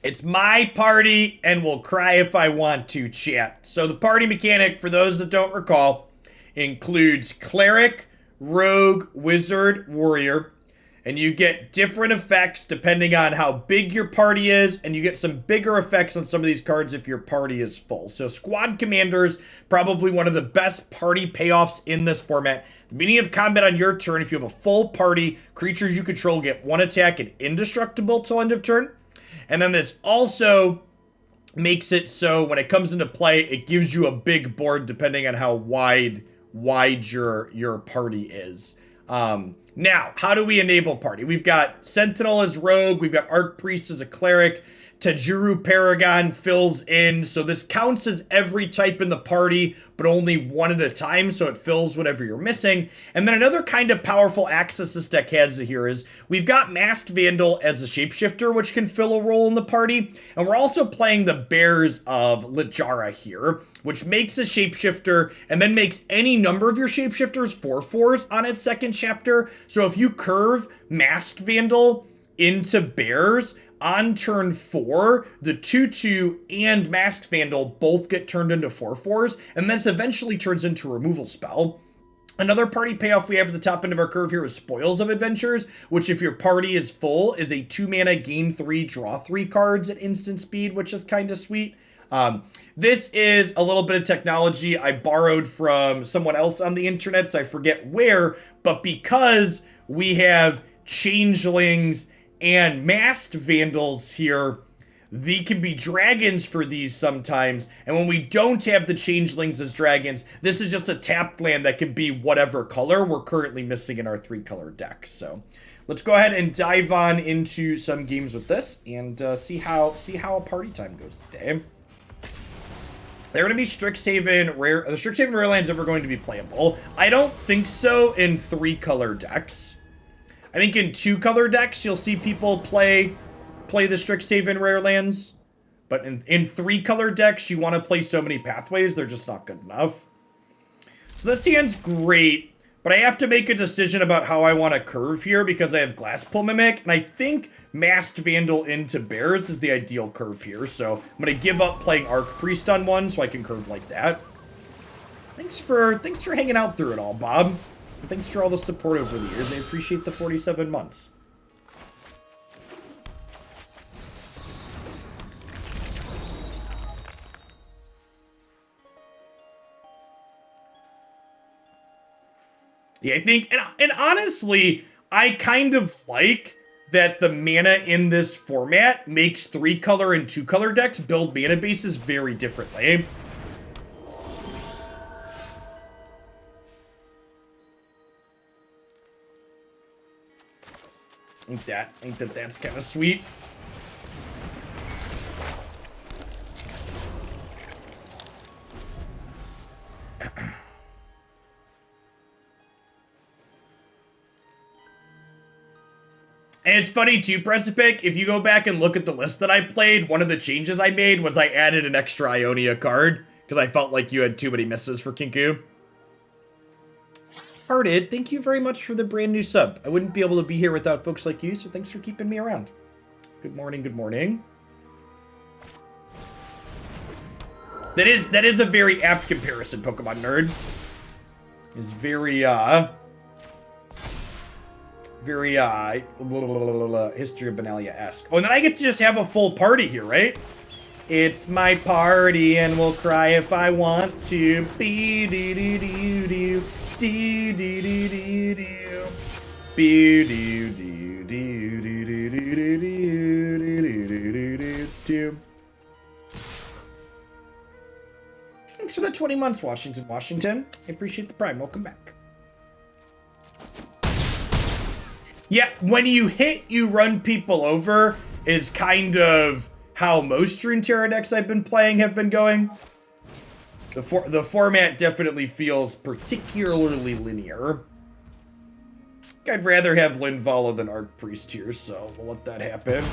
It's my party and will cry if I want to, chat. So the party mechanic, for those that don't recall, includes cleric, rogue, wizard, warrior, and you get different effects depending on how big your party is, and you get some bigger effects on some of these cards if your party is full. So squad commanders, probably one of the best party payoffs in this format. At the beginning of combat on your turn, if you have a full party, creatures you control get 1 attack and indestructible till end of turn. And then this also makes it so when it comes into play, it gives you a big board depending on how wide your party is. Now, how do we enable party? We've got Sentinel as rogue, we've got Archpriest as a cleric, Tajuru Paragon fills in, so this counts as every type in the party, but only one at a time, so it fills whatever you're missing. And then another kind of powerful access this deck has here is we've got Masked Vandal as a shapeshifter, which can fill a role in the party, and we're also playing the Bears of Littjara here, which makes a shapeshifter and then makes any number of your shapeshifters 4/4s on its second chapter. So if you curve Masked Vandal into Bears, on turn 4, the 2/2 and Masked Vandal both get turned into 4/4s, and this eventually turns into a removal spell. Another party payoff we have at the top end of our curve here is Spoils of Adventures, which if your party is full, is a 2 mana gain 3, draw 3 cards at instant speed, which is kind of sweet. This is a little bit of technology I borrowed from someone else on the internet, so I forget where, but because we have changelings and Masked Vandals here, they can be dragons for these sometimes, and when we don't have the changelings as dragons, this is just a tapped land that can be whatever color we're currently missing in our 3-color deck. So let's go ahead and dive on into some games with this and see how a party time goes today. They're going to be Strixhaven rare. The Strixhaven rare land's ever going to be playable. I don't think so in 3-color decks. I think in 2-color decks, you'll see people play the Strixhaven rare lands. But in 3-color decks, you want to play so many pathways, they're just not good enough. So this hand's great, but I have to make a decision about how I want to curve here because I have Glasspool Mimic, and I think Masked Vandal into Bears is the ideal curve here. So I'm going to give up playing Archpriest on one so I can curve like that. Thanks for hanging out through it all, Bob. And thanks for all the support over the years. I appreciate the 47 months. Yeah, I think, and honestly, I kind of like that the mana in this format makes 3-color and 2-color decks build mana bases very differently. I think that's kind of sweet. And it's funny too, Precipic, if you go back and look at the list that I played, one of the changes I made was I added an extra Ionia card, because I felt like you had too many misses for Kinku. Hearted, thank you very much for the brand new sub. I wouldn't be able to be here without folks like you, so thanks for keeping me around. Good morning, good morning. That is a very apt comparison, Pokemon Nerd. It's very History of Benalia-esque. Oh, and then I get to just have a full party here, right? It's my party and we'll cry if I want to. Be doo doo doo doo. Doo doo doo doo doo. Be doo doo doo doo doo doo doo doo doo doo. Thanks for the 20 months, Washington. I appreciate the prime. Welcome back. Yeah, when you hit, you run people over is kind of how most Runeterra decks I've been playing have been going. The format definitely feels particularly linear. I'd rather have Linvala than Archpriest here, so we'll let that happen.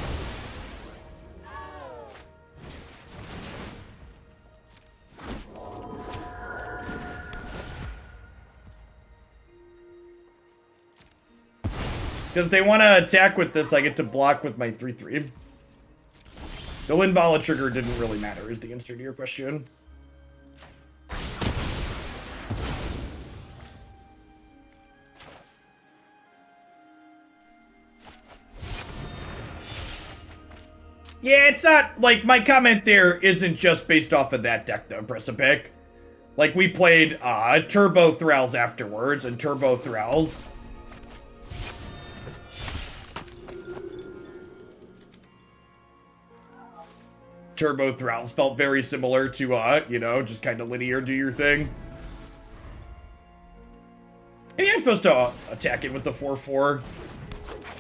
Because if they want to attack with this, I get to block with my 3/3. The Linvala trigger didn't really matter, is the answer to your question. Yeah, it's not, like, my comment there isn't just based off of that deck, though, Precipic. Like, we played, Turbo Thralls afterwards, and Turbo Thralls. Turbo Thralls felt very similar to, you know, just kind of linear, do your thing. Maybe I'm supposed to attack it with the 4/4.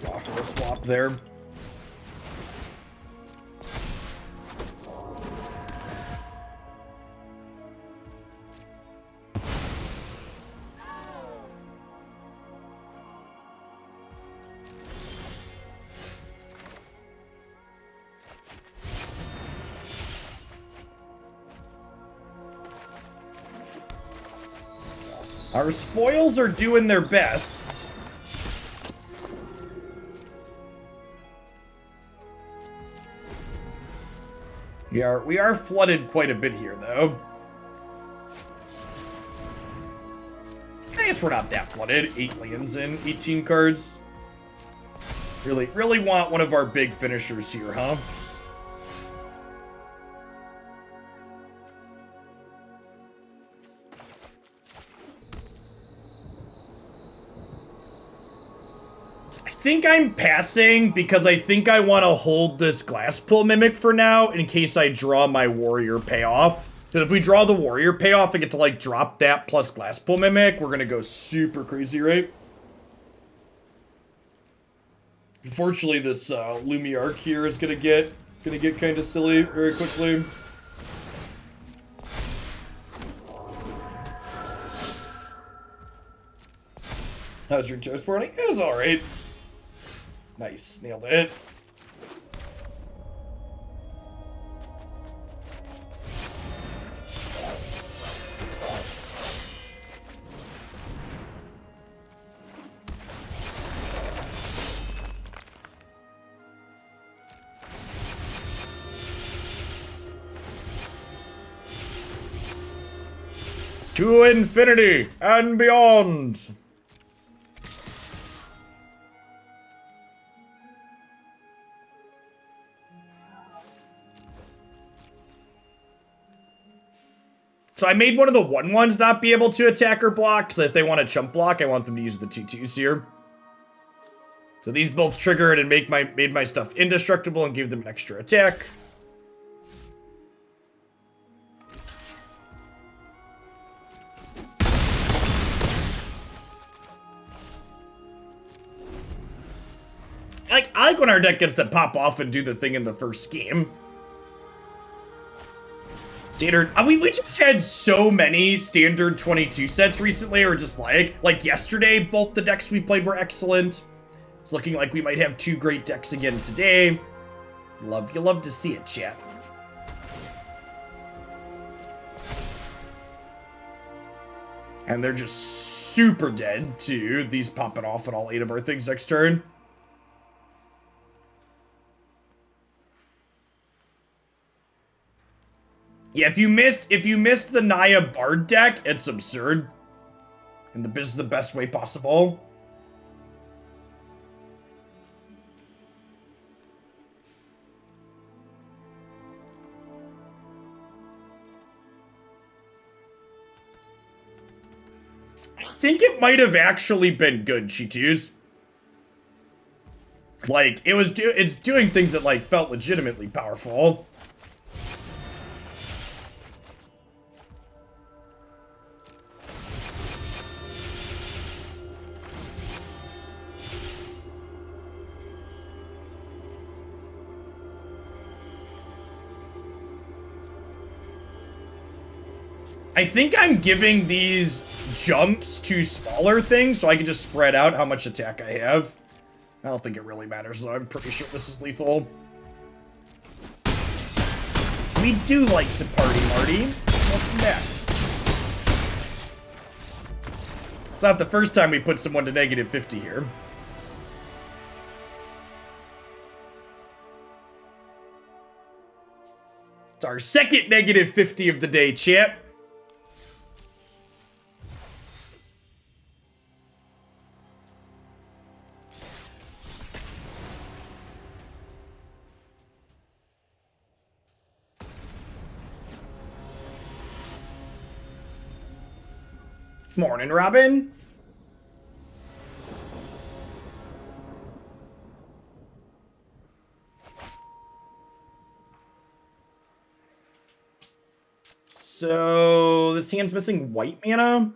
Offer a swap there. Our spoils are doing their best. We are flooded quite a bit here, though. I guess we're not that flooded. 8 lands in, 18 cards. Really want one of our big finishers here, huh? I think I'm passing because I think I want to hold this Glasspool Mimic for now in case I draw my Warrior payoff. Because if we draw the Warrior payoff and get to, like, drop that plus Glasspool Mimic, we're going to go super crazy, right? Unfortunately, this Lumiarch here is going to get kind of silly very quickly. How's your toast morning? It was alright. Nice, nailed it. To infinity and beyond. So I made one of the 1/1s not be able to attack or block, so if they want to chump block, I want them to use the 2/2s here. So these both triggered and made my stuff indestructible and gave them an extra attack. I like when our deck gets to pop off and do the thing in the first game. Standard, we just had so many standard 22 sets recently, or just like yesterday, both the decks we played were excellent. It's looking like we might have 2 great decks again today. You love to see it, chat. And they're just super dead to these popping off on all 8 of our things next turn. Yeah, if you missed the Naya Bard deck, it's absurd. And this is the best way possible. I think it might have actually been good, Chitus. Like, it's doing things that, like, felt legitimately powerful. I think I'm giving these jumps to smaller things so I can just spread out how much attack I have. I don't think it really matters, though. I'm pretty sure this is lethal. We do like to party, Marty. Welcome back. It's not the first time we put someone to -50 here. It's our second negative 50 of the day, chat. Morning, Robin. So, this hand's missing white mana.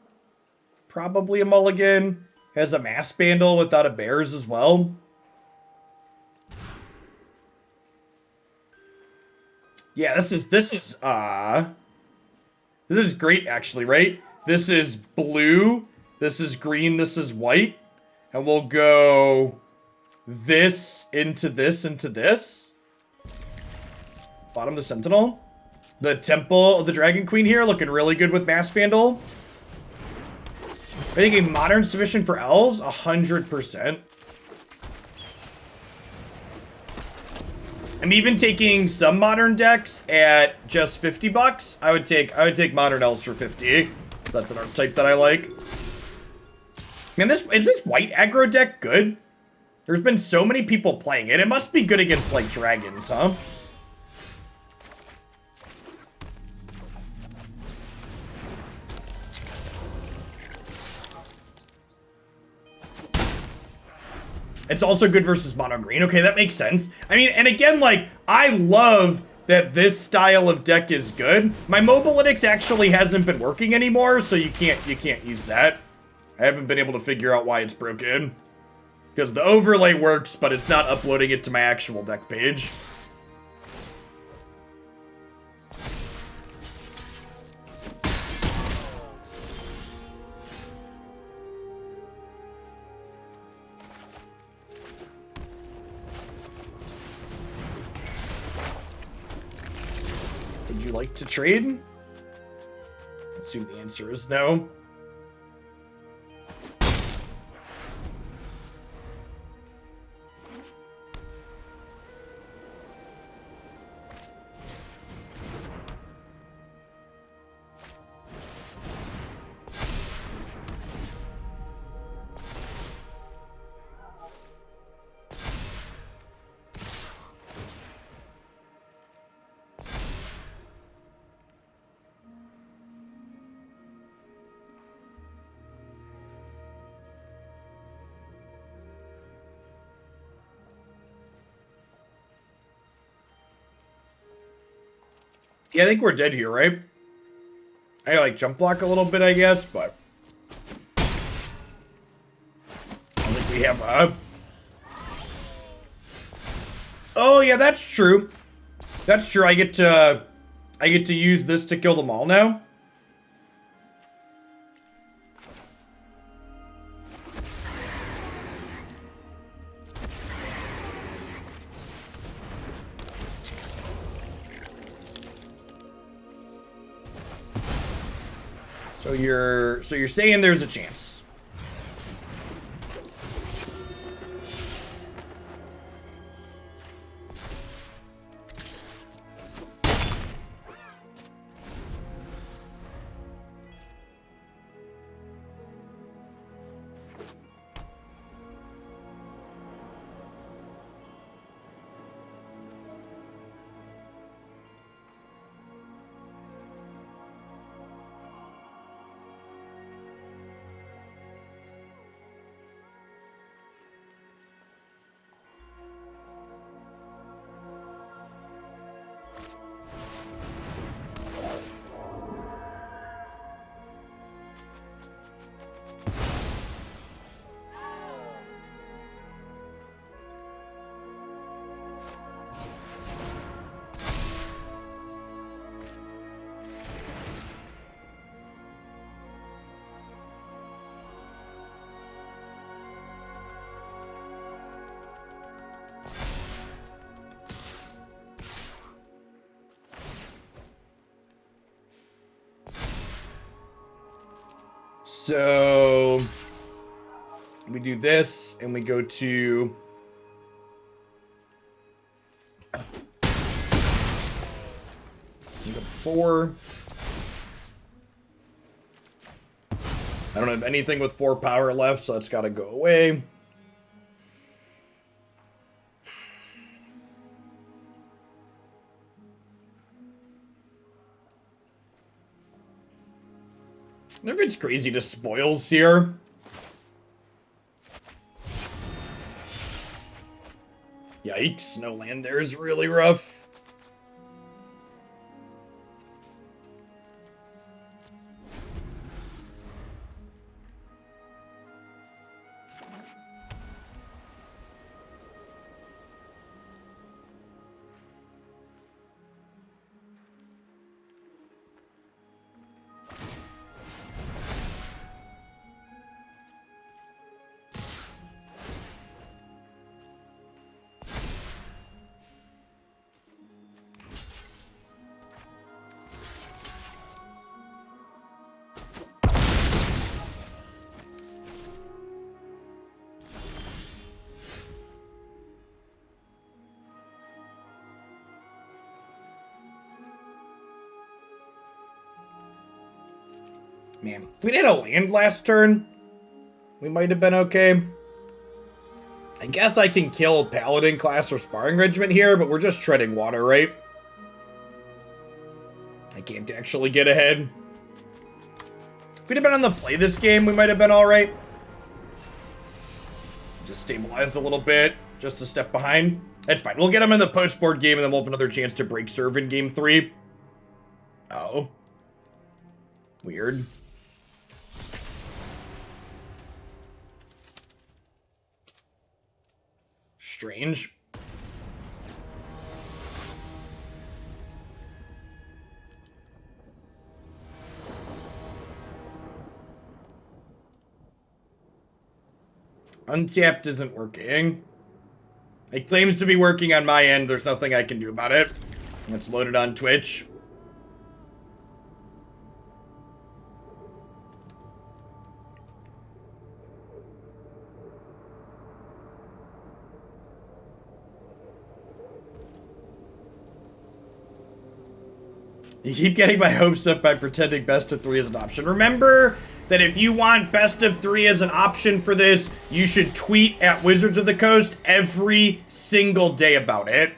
Probably a mulligan. Has a Masked Vandal without a Bears as well. Yeah, this is great actually, right? This is blue, this is green, this is white. And we'll go this into this into this. Bottom the Sentinel. The Temple of the Dragon Queen here, looking really good with Masked Vandal. I think a modern submission for elves, 100%. I'm even taking some modern decks at just 50 bucks. I would take modern elves for 50. That's an archetype that I like. Man, is this white aggro deck good? There's been so many people playing it. It must be good against like dragons, huh? It's also good versus mono green. Okay, that makes sense. I mean, and again, like, I love that this style of deck is good. My Mobilytics actually hasn't been working anymore, so you can't use that. I haven't been able to figure out why it's broken. Because the overlay works, but it's not uploading it to my actual deck page. Would you like to trade? I assume the answer is no. Yeah, I think we're dead here, right? I like jump block a little bit, I guess, but I don't think we have a... Oh yeah, that's true. That's true. I get to use this to kill them all now. So you're saying there's a chance. So we do this and we go to 4. I don't have anything with 4 power left, so that's got to go away. I wonder if it's crazy to spoils here. Yikes, no land there is really rough. Man, if we did a land last turn, we might have been okay. I guess I can kill Paladin class or Sparring Regiment here, but we're just treading water, right? I can't actually get ahead. If we'd have been on the play this game, we might have been alright. Just stabilized a little bit, just a step behind. That's fine. We'll get them in the post-board game, and then we'll have another chance to break serve in game 3. Oh. Weird. Strange. Untapped isn't working. It claims to be working on my end. There's nothing I can do about it. It's loaded on Twitch. You keep getting my hopes up by pretending best of 3 is an option. Remember that if you want best of 3 as an option for this, you should tweet at Wizards of the Coast every single day about it.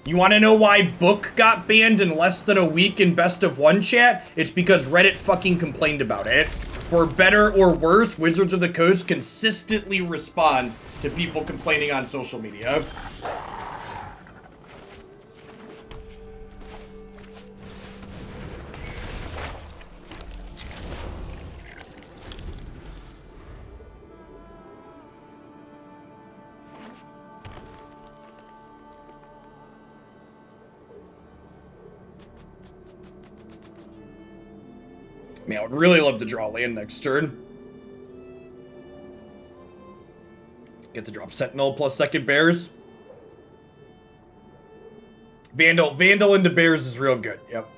You want to know why Book got banned in less than a week in best of 1 chat? It's because Reddit fucking complained about it. For better or worse, Wizards of the Coast consistently responds to people complaining on social media. Man, I would really love to draw land next turn. Get to drop Sentinel plus second Bears. Vandal into Bears is real good, yep.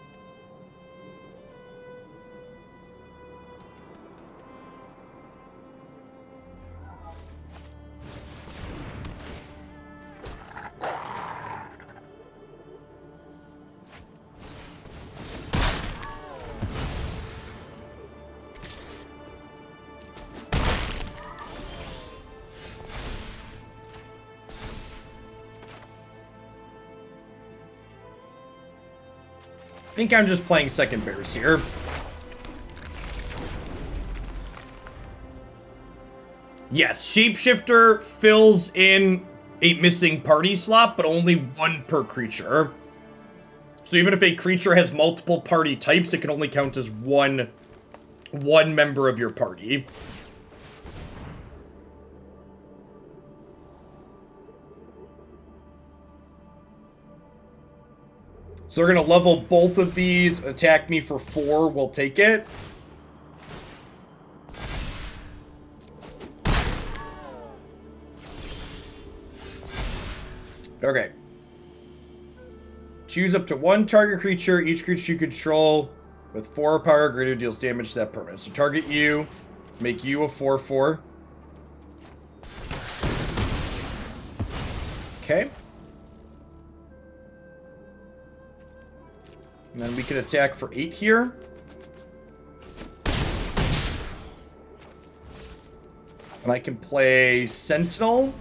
I think I'm just playing second Bears here. Yes, Shapeshifter fills in a missing party slot, but only 1 per creature. So even if a creature has multiple party types, it can only count as one member of your party. So they're going to level both of these, attack me for 4, we'll take it. Okay. Choose up to 1 target creature. Each creature you control with 4 power greater deals damage to that permanent. So target you, make you a 4/4. Okay. And then we can attack for 8 here. And I can play Sentinel.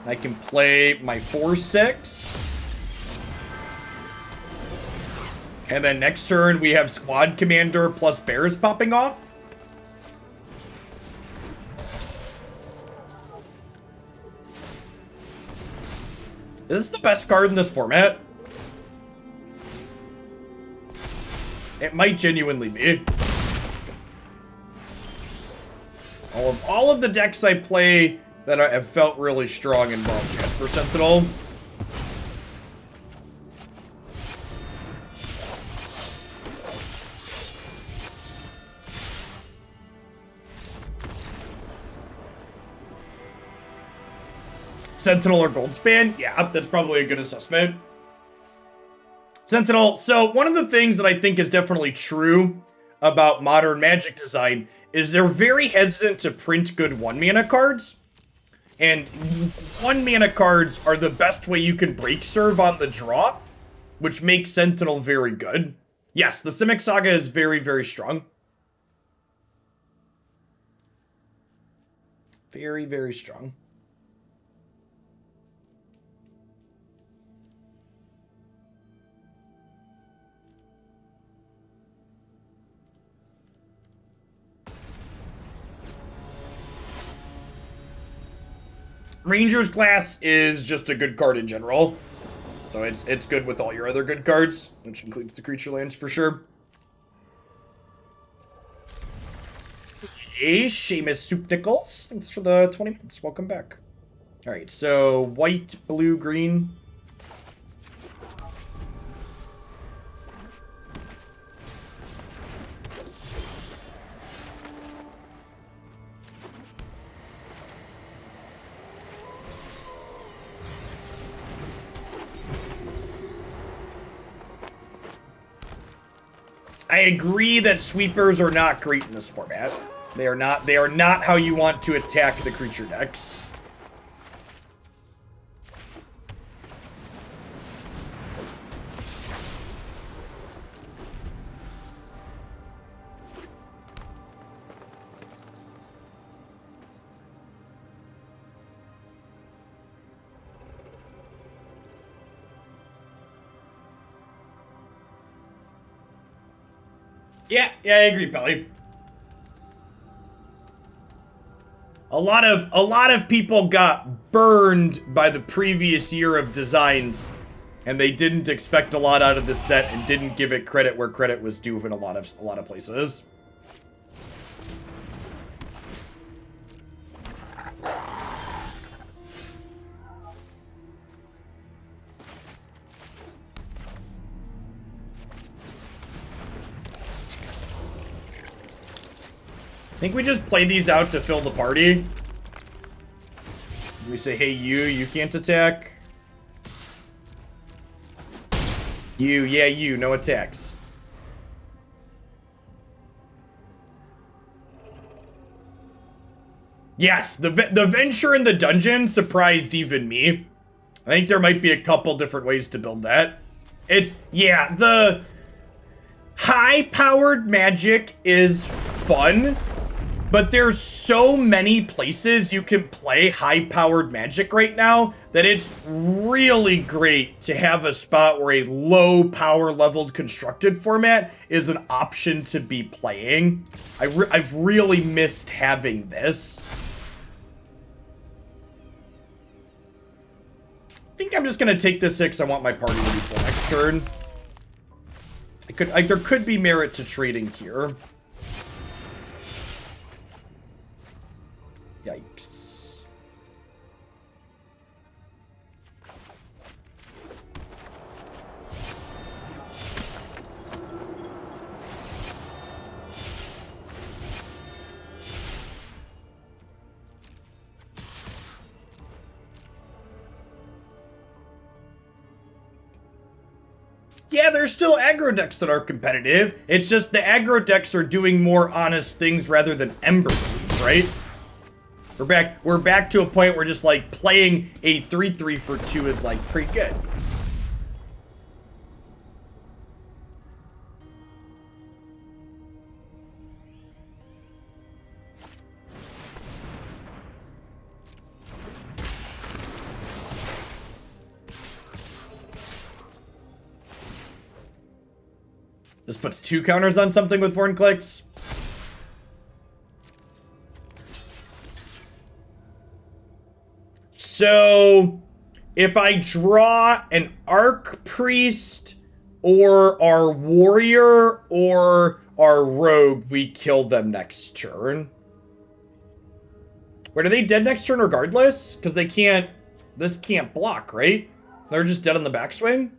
I can play my 4/6. And then next turn we have Squad Commander plus Bears popping off. Is this the best card in this format? It might genuinely be. All of the decks I play that I have felt really strong involve Jaspera Sentinel. Sentinel or Goldspan? Yeah, that's probably a good assessment. Sentinel, so one of the things that I think is definitely true about modern Magic design is they're very hesitant to print good 1-mana cards. And 1-mana cards are the best way you can break serve on the draw, which makes Sentinel very good. Yes, the Simic Saga is very, very strong. Very, very strong. Ranger's Glass is just a good card in general. So it's good with all your other good cards, which includes the creature lands for sure. Hey, Seamus Soup Nichols. Thanks for the 20 minutes. Welcome back. Alright, so white, blue, green. I agree that sweepers are not great in this format. They are not how you want to attack the creature decks. Yeah, I agree, Pelly. A lot of people got burned by the previous year of designs, and they didn't expect a lot out of this set and didn't give it credit where credit was due in a lot of places. I think we just play these out to fill the party. We say, hey, you can't attack. You, no attacks. Yes, the venture in the dungeon surprised even me. I think there might be a couple different ways to build that. Yeah, the high-powered magic is fun. But there's so many places you can play high-powered magic right now that it's really great to have a spot where a low-power leveled constructed format is an option to be playing. I've really missed having this. I think I'm just gonna take this 6. I want my party ready for next turn. There could be merit to trading here. Yikes. Yeah, there's still aggro decks that are competitive. It's just the aggro decks are doing more honest things rather than Ember Queens, right? We're back to a point where just like playing a 3/3 for 2 is like pretty good. This puts 2 counters on something with Vorinclex. So, if I draw an Archpriest or our Warrior or our Rogue, we kill them next turn. Wait, are they dead next turn regardless? Because they can't... This can't block, right? They're just dead on the backswing?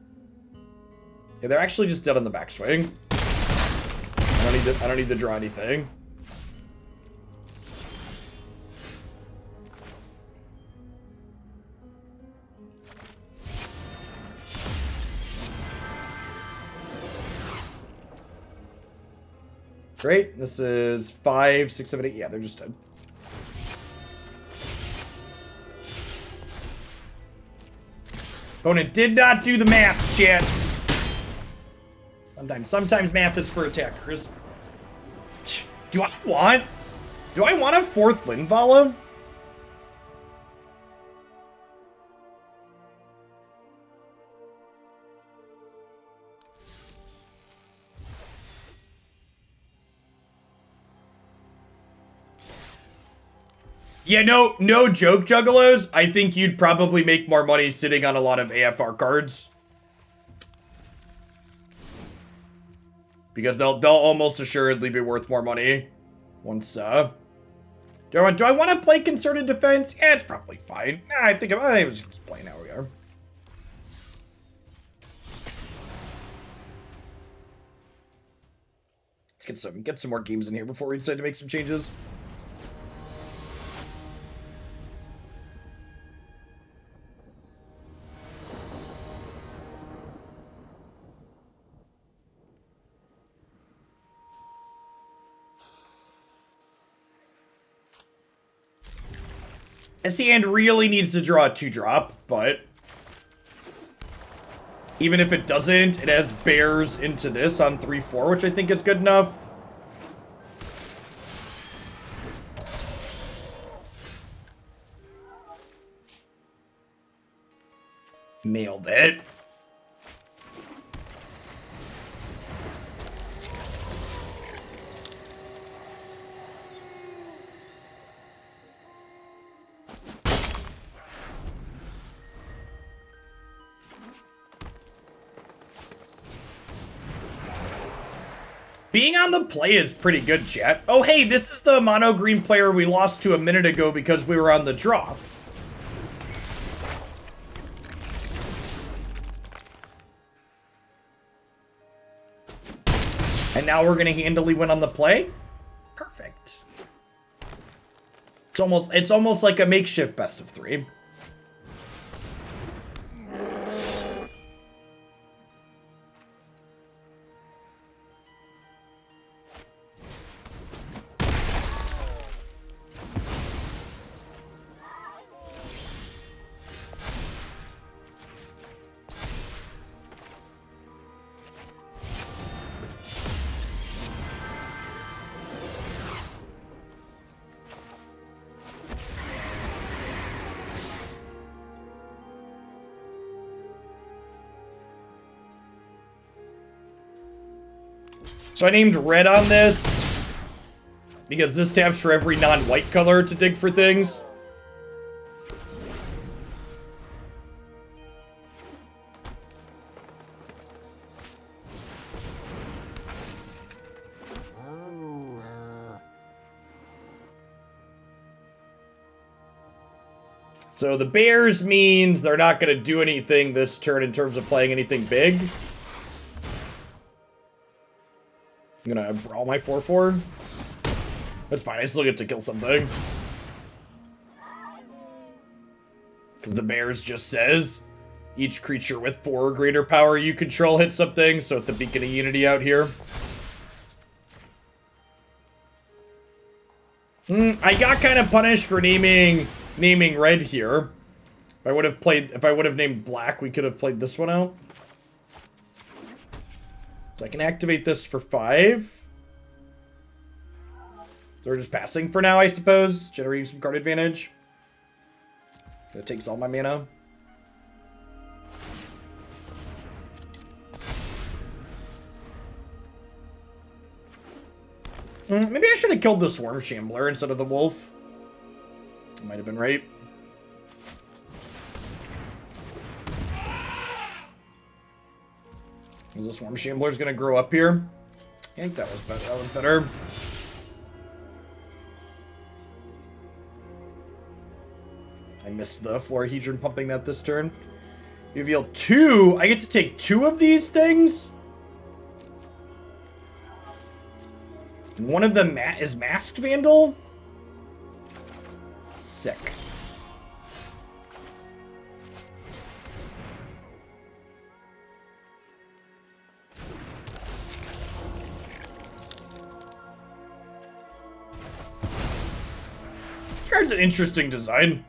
Yeah, they're actually just dead on the backswing. I don't need to draw anything. Great. This is 5, 6, 7, 8. Yeah, they're just dead. Opponent did not do the math, chat. Sometimes math is for attackers. Do I want a 4th Linvala? Yeah, no joke, Juggalos. I think you'd probably make more money sitting on a lot of AFR cards. Because they'll almost assuredly be worth more money once, do I want to play Concerted Defense? Yeah, it's probably fine. Nah, I was just playing how we are. Let's get some more games in here before we decide to make some changes. This hand really needs to draw a 2-drop, but even if it doesn't, it has bears into this on 3/4, which I think is good enough. Nailed it. Being on the play is pretty good, chat. Oh, hey, this is the mono green player we lost to a minute ago because we were on the draw. And now we're gonna handily win on the play? Perfect. It's almost like a makeshift best of 3. So I named red on this because this taps for every non-white color to dig for things. So the bears means they're not going to do anything this turn in terms of playing anything big. I'm gonna brawl my 4/4. That's fine, I still get to kill something. Because the bears just says, each creature with 4 or greater power you control hits something, so at the Beacon of Unity out here. I got kind of punished for naming red here. If I would have named black, we could have played this one out. So I can activate this for 5. So we're just passing for now, I suppose. Generating some card advantage. That takes all my mana. Maybe I should have killed the Swarm Shambler instead of the wolf. I might have been right. Is the Swarm Shambler's gonna grow up here? I think that was better. That was better. I missed the Florahedron pumping that this turn. You reveal 2. I get to take 2 of these things? And one of them is Masked Vandal? Sick. This card's an interesting design.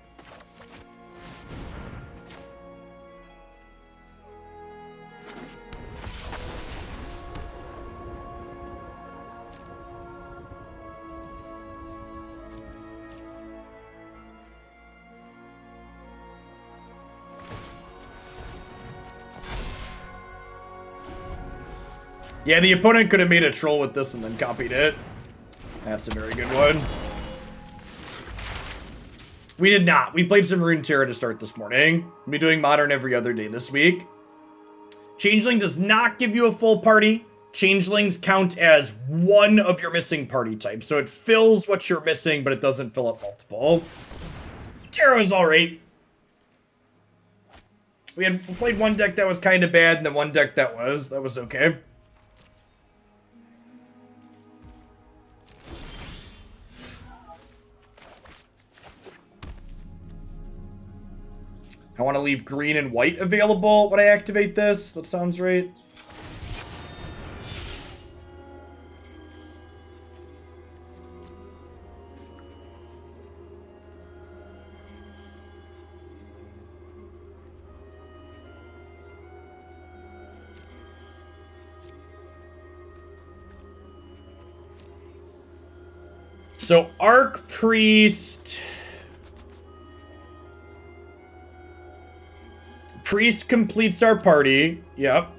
Yeah, the opponent could have made a troll with this and then copied it. That's a very good one. We did not. We played some Runeterra to start this morning. We'll be doing Modern every other day this week. Changeling does not give you a full party. Changelings count as one of your missing party types. So it fills what you're missing, but it doesn't fill up multiple. Runeterra is alright. We played one deck that was kind of bad, and then one deck that was okay. I want to leave green and white available when I activate this. That sounds right. So Archpriest... Priest completes our party. Yep.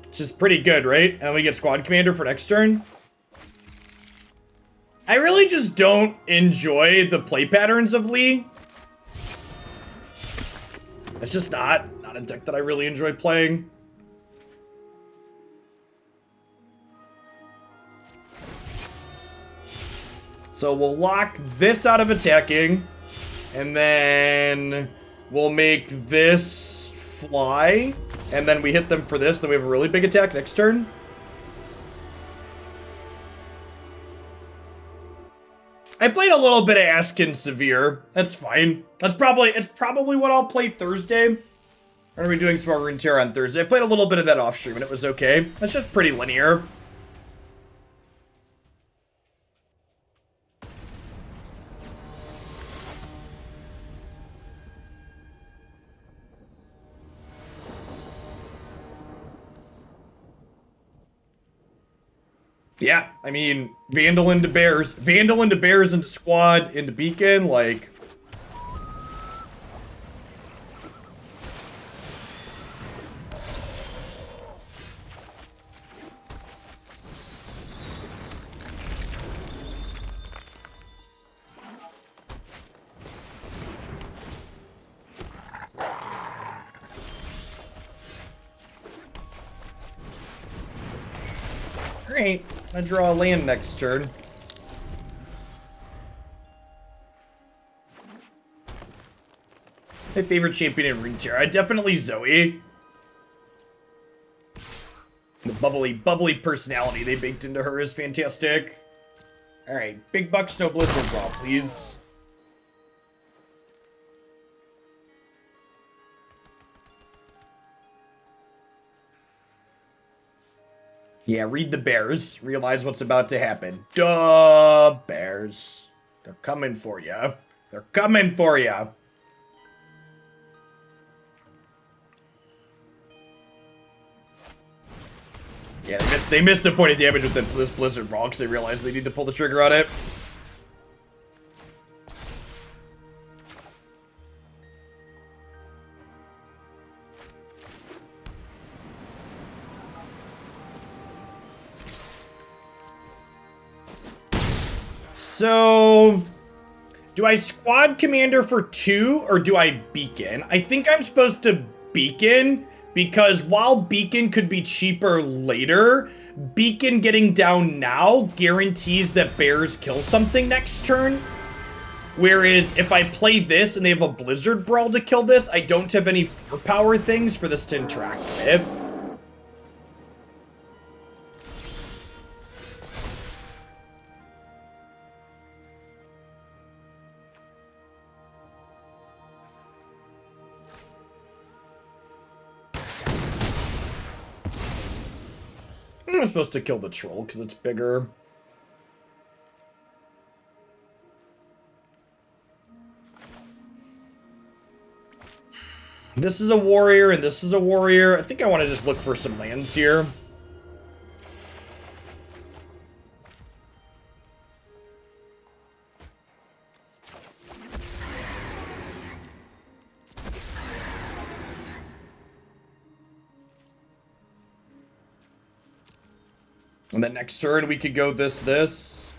Which is pretty good, right? And we get Squad Commander for next turn. I really just don't enjoy the play patterns of Lee. It's just not a deck that I really enjoy playing. So we'll lock this out of attacking. And then... we'll make this fly, and then we hit them for this, then we have a really big attack next turn. I played a little bit of Ashkin Severe. That's fine. It's probably what I'll play Thursday. We're gonna be doing some more Runeterra on Thursday. I played a little bit of that off stream and it was okay. It's just pretty linear. Yeah, I mean, Vandal into Bears into Squad into Beacon, like... Great. I draw a land next turn. My favorite champion in Runeterra, definitely Zoe. The bubbly personality they baked into her is fantastic. Alright, big bucks, no blizzard brawl, please. Yeah, read the Bears. Realize what's about to happen. Duh, Bears. They're coming for you. They're coming for you. Yeah, they missed the point of damage with this Blizzard Brawl because they realized they need to pull the trigger on it. So, do I squad commander for 2 or do I beacon? I think I'm supposed to beacon because while beacon could be cheaper later, beacon getting down now guarantees that bears kill something next turn. Whereas if I play this and they have a blizzard brawl to kill this, I don't have any 4-power things for this to interact with. I'm supposed to kill the troll because it's bigger. This is a warrior and this is a warrior. I think I want to just look for some lands here. And then next turn we could go this.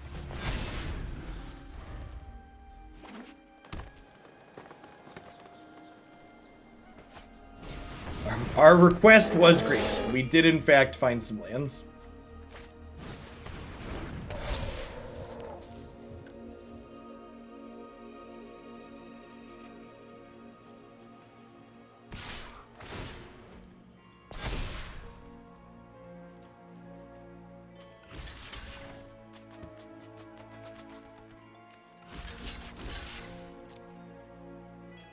Our request was granted. We did in fact find some lands.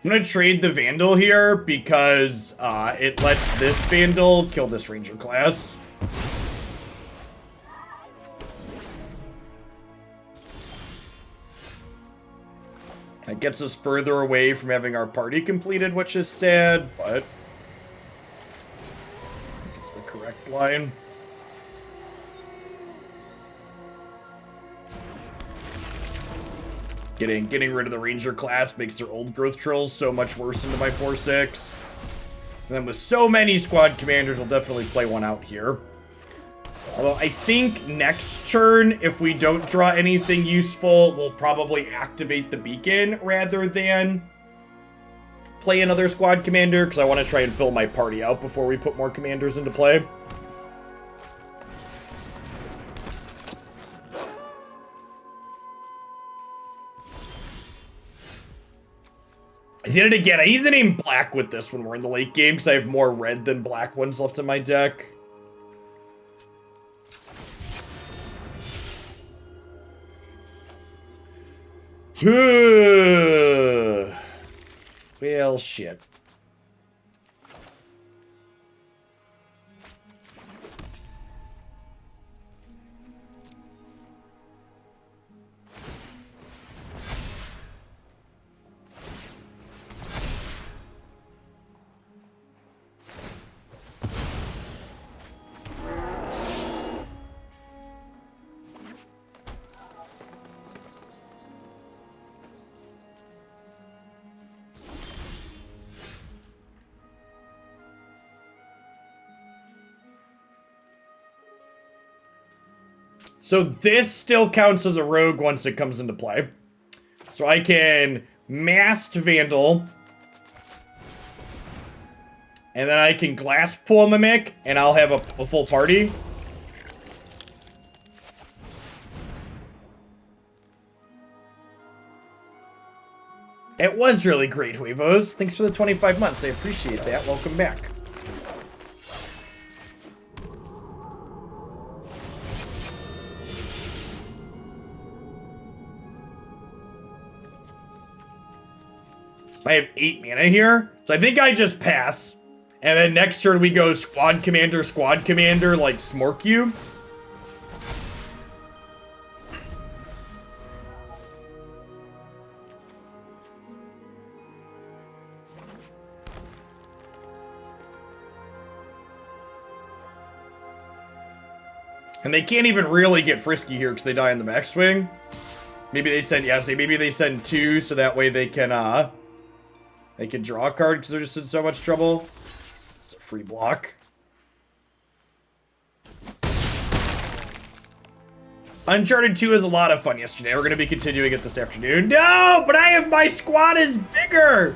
I'm gonna trade the Vandal here because it lets this Vandal kill this Ranger class. That gets us further away from having our party completed, which is sad, but it's the correct line. Getting rid of the Ranger class makes their old growth trolls so much worse into my 4/6. And then with so many squad commanders, we'll definitely play one out here. Although I think next turn, if we don't draw anything useful, we'll probably activate the beacon rather than play another squad commander, because I want to try and fill my party out before we put more commanders into play. I did it again. I need to name black with this when we're in the late game, because I have more red than black ones left in my deck. Well, shit. So this still counts as a rogue once it comes into play. So I can Masked Vandal. And then I can Glasspool Mimic, and I'll have a full party. It was really great, Huevos. Thanks for the 25 months. I appreciate that. Welcome back. I have 8 mana here, so I think I just pass. And then next turn we go squad commander, like Smork you. And they can't even really get frisky here because they die in the backswing. Maybe they send, yeah, say maybe they send 2 so that way they can draw a card because they're just in so much trouble. It's a free block. Uncharted 2 is a lot of fun yesterday. We're going to be continuing it this afternoon. No, but I have my squad is bigger.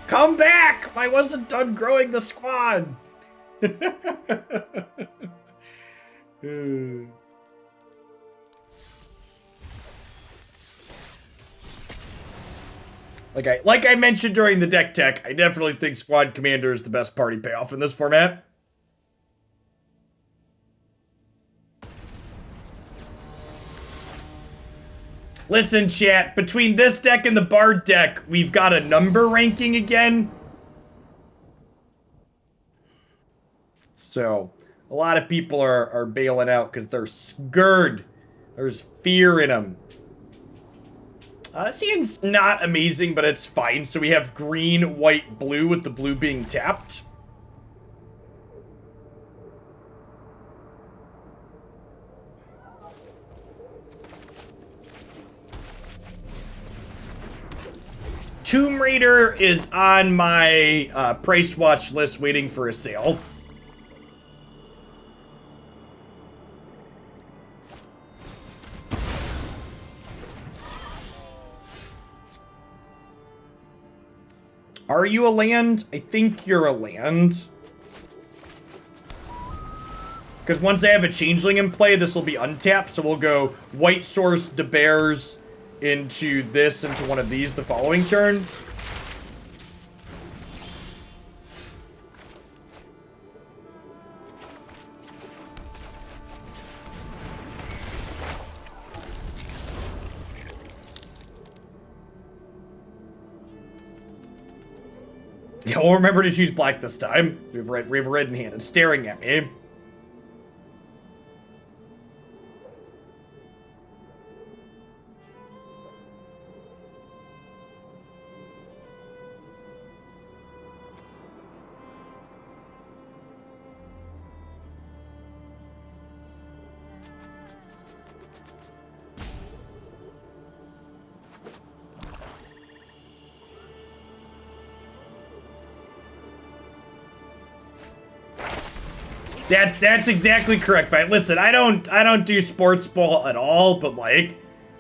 Come back. I wasn't done growing the squad. Like I mentioned during the deck tech, I definitely think Squad Commander is the best party payoff in this format. Listen, chat, between this deck and the Bard deck, we've got a number ranking again. So, a lot of people are bailing out because they're scared. There's fear in them. Seems not amazing, but it's fine. So we have green, white, blue, with the blue being tapped. Tomb Raider is on my price watch list waiting for a sale. Are you a land? I think you're a land. Because once I have a changeling in play, this will be untapped. So we'll go white source De Bears into this, into one of these the following turn. Yeah, we'll remember to choose black this time. We have red in hand. It's staring at me. That's exactly correct. But listen, I don't do sports ball at all, but like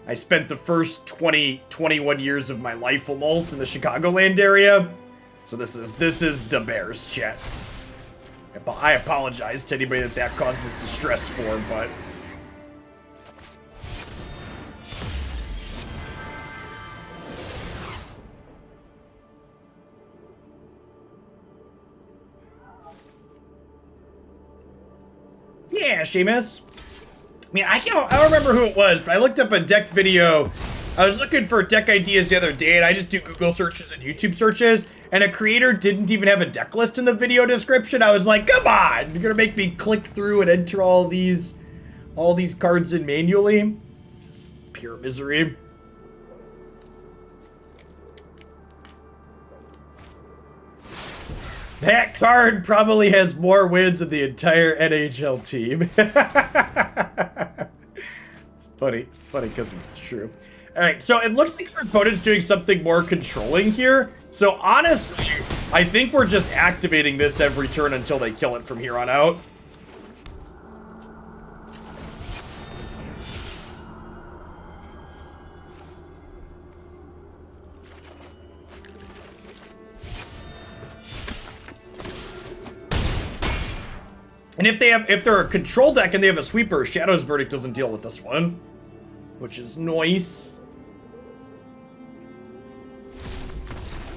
I spent the first 21 years of my life almost in the Chicagoland area. So this is the Bears, chat. I apologize to anybody that causes distress for, but yeah, Seamus. I mean, I don't remember who it was, but I looked up a deck video. I was looking for deck ideas the other day, and I just do Google searches and YouTube searches, and a creator didn't even have a deck list in the video description. I was like, come on, you're gonna make me click through and enter all these cards in manually? Just pure misery. That card probably has more wins than the entire NHL team. It's funny because it's true. All right, so it looks like our opponent's doing something more controlling here. So honestly, I think we're just activating this every turn until they kill it from here on out. And if they're a control deck and they have a sweeper, Shadow's Verdict doesn't deal with this one, which is nice.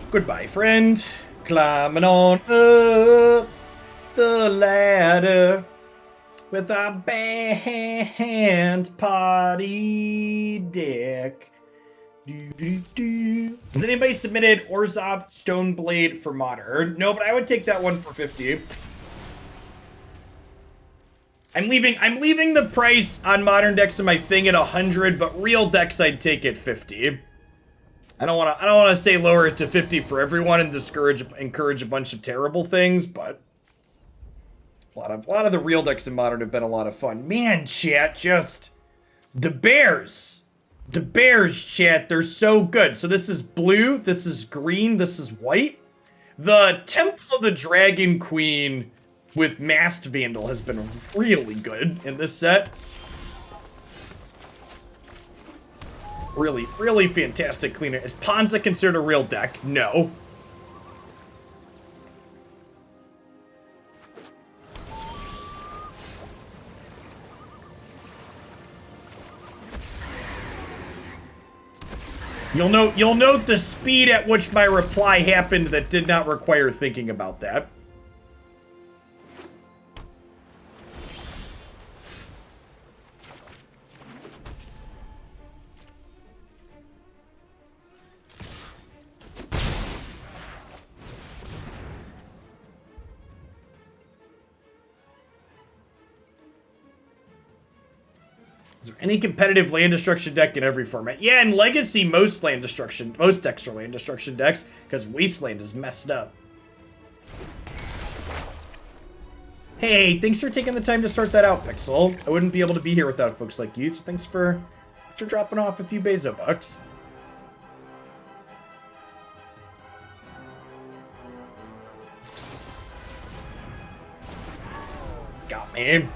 Goodbye, friend. Climbing on up the ladder with our band party deck. Has anybody submitted Orzhov Stoneblade for Modern? No, but I would take that one for 50. I'm leaving the price on modern decks in my thing at 100, but real decks I'd take at 50. I don't want to say lower it to 50 for everyone and encourage a bunch of terrible things, but a lot of the real decks in modern have been a lot of fun. Man, chat, just the Bears, chat, they're so good. So this is blue, this is green, this is white. The Temple of the Dragon Queen with Masked Vandal has been really good in this set. Really, really fantastic cleaner. Is Ponza considered a real deck? No. You'll note the speed at which my reply happened that did not require thinking about that. Is there any competitive land destruction deck in every format? Yeah, in Legacy, most decks are land destruction decks, because Wasteland is messed up. Hey, thanks for taking the time to sort that out, Pixel. I wouldn't be able to be here without folks like you, so thanks for dropping off a few Bezo bucks. Got me.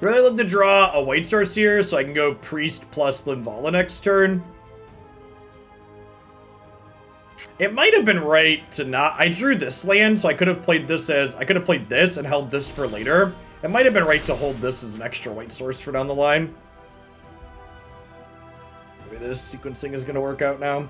Really love to draw a white source here so I can go Priest plus Linvala next turn. It might have been right to not... I drew this land, so I could have played this as... I could have played this and held this for later. It might have been right to hold this as an extra white source for down the line. Maybe this sequencing is going to work out now.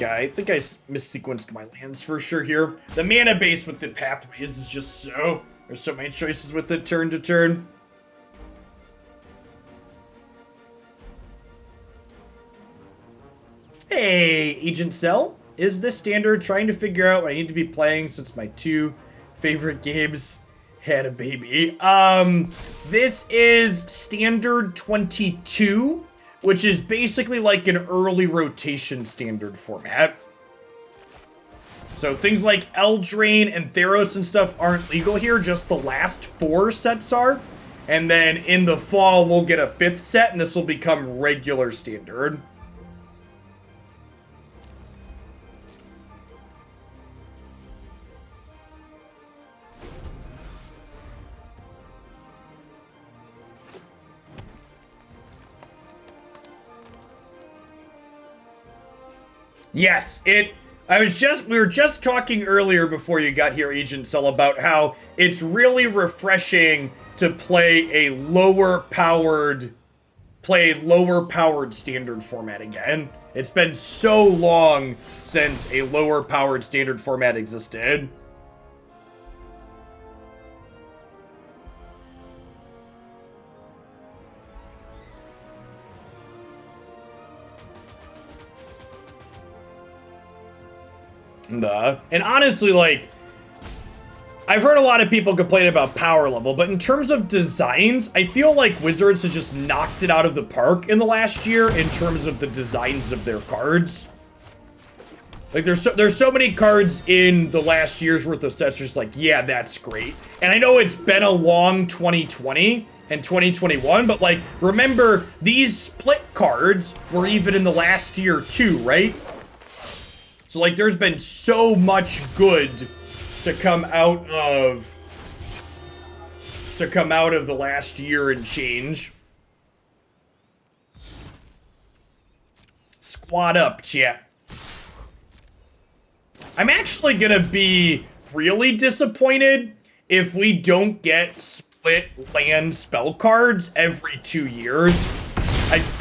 I think I missequenced my lands for sure here. The mana base with the pathways is just so... There's so many choices with it turn to turn. Hey, Agent Cell. Is this standard? Trying to figure out what I need to be playing since my two favorite games had a baby. This is standard 22. Which is basically like an early rotation standard format. So things like Eldraine and Theros and stuff aren't legal here, just the last 4 sets are. And then in the fall, we'll get a 5th set, and this will become regular standard. Yes, we were just talking earlier before you got here, Agent Cell, about how it's really refreshing to play a lower powered standard format again. It's been so long since a lower powered standard format existed. And honestly, like, I've heard a lot of people complain about power level, but in terms of designs, I feel like Wizards has just knocked it out of the park in the last year in terms of the designs of their cards. Like, there's so many cards in the last year's worth of sets just like, yeah, that's great. And I know it's been a long 2020 and 2021, but like, remember, these split cards were even in the last year too, right? So, like, there's been so much good to come out of the last year and change. Squad up, chat. I'm actually gonna be really disappointed if we don't get split land spell cards every 2 years.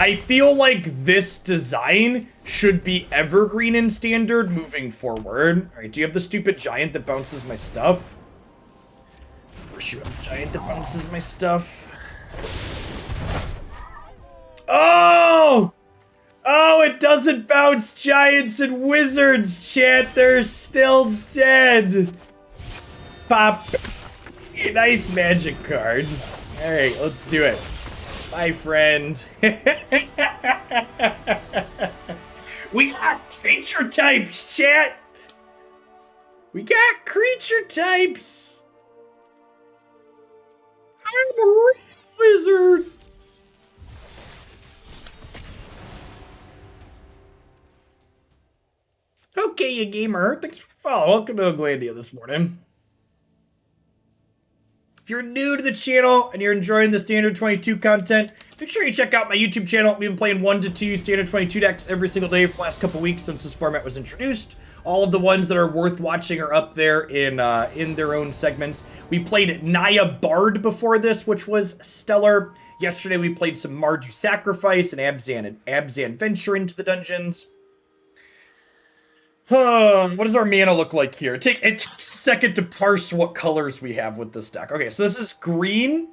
I feel like this design should be evergreen in standard moving forward. Alright, do you have the stupid giant that bounces my stuff? Of course you have the giant that bounces my stuff. Oh! Oh, it doesn't bounce giants and wizards, chat. They're still dead. Pop. Nice magic card. Alright, let's do it. Bye, friend. We got creature types, chat. We got creature types. I'm a wizard. Okay, you gamer. Thanks for following. Welcome to Glandia this morning. If you're new to the channel and you're enjoying the Standard 22 content, make sure you check out my YouTube channel. We've been playing 1 to 2 Standard 22 decks every single day for the last couple weeks since this format was introduced. All of the ones that are worth watching are up there in their own segments. We played Naya Bard before this, which was stellar. Yesterday we played some Mardu Sacrifice and Abzan Venture into the dungeons. What does our mana look like here? It takes a second to parse what colors we have with this deck. Okay, so this is green,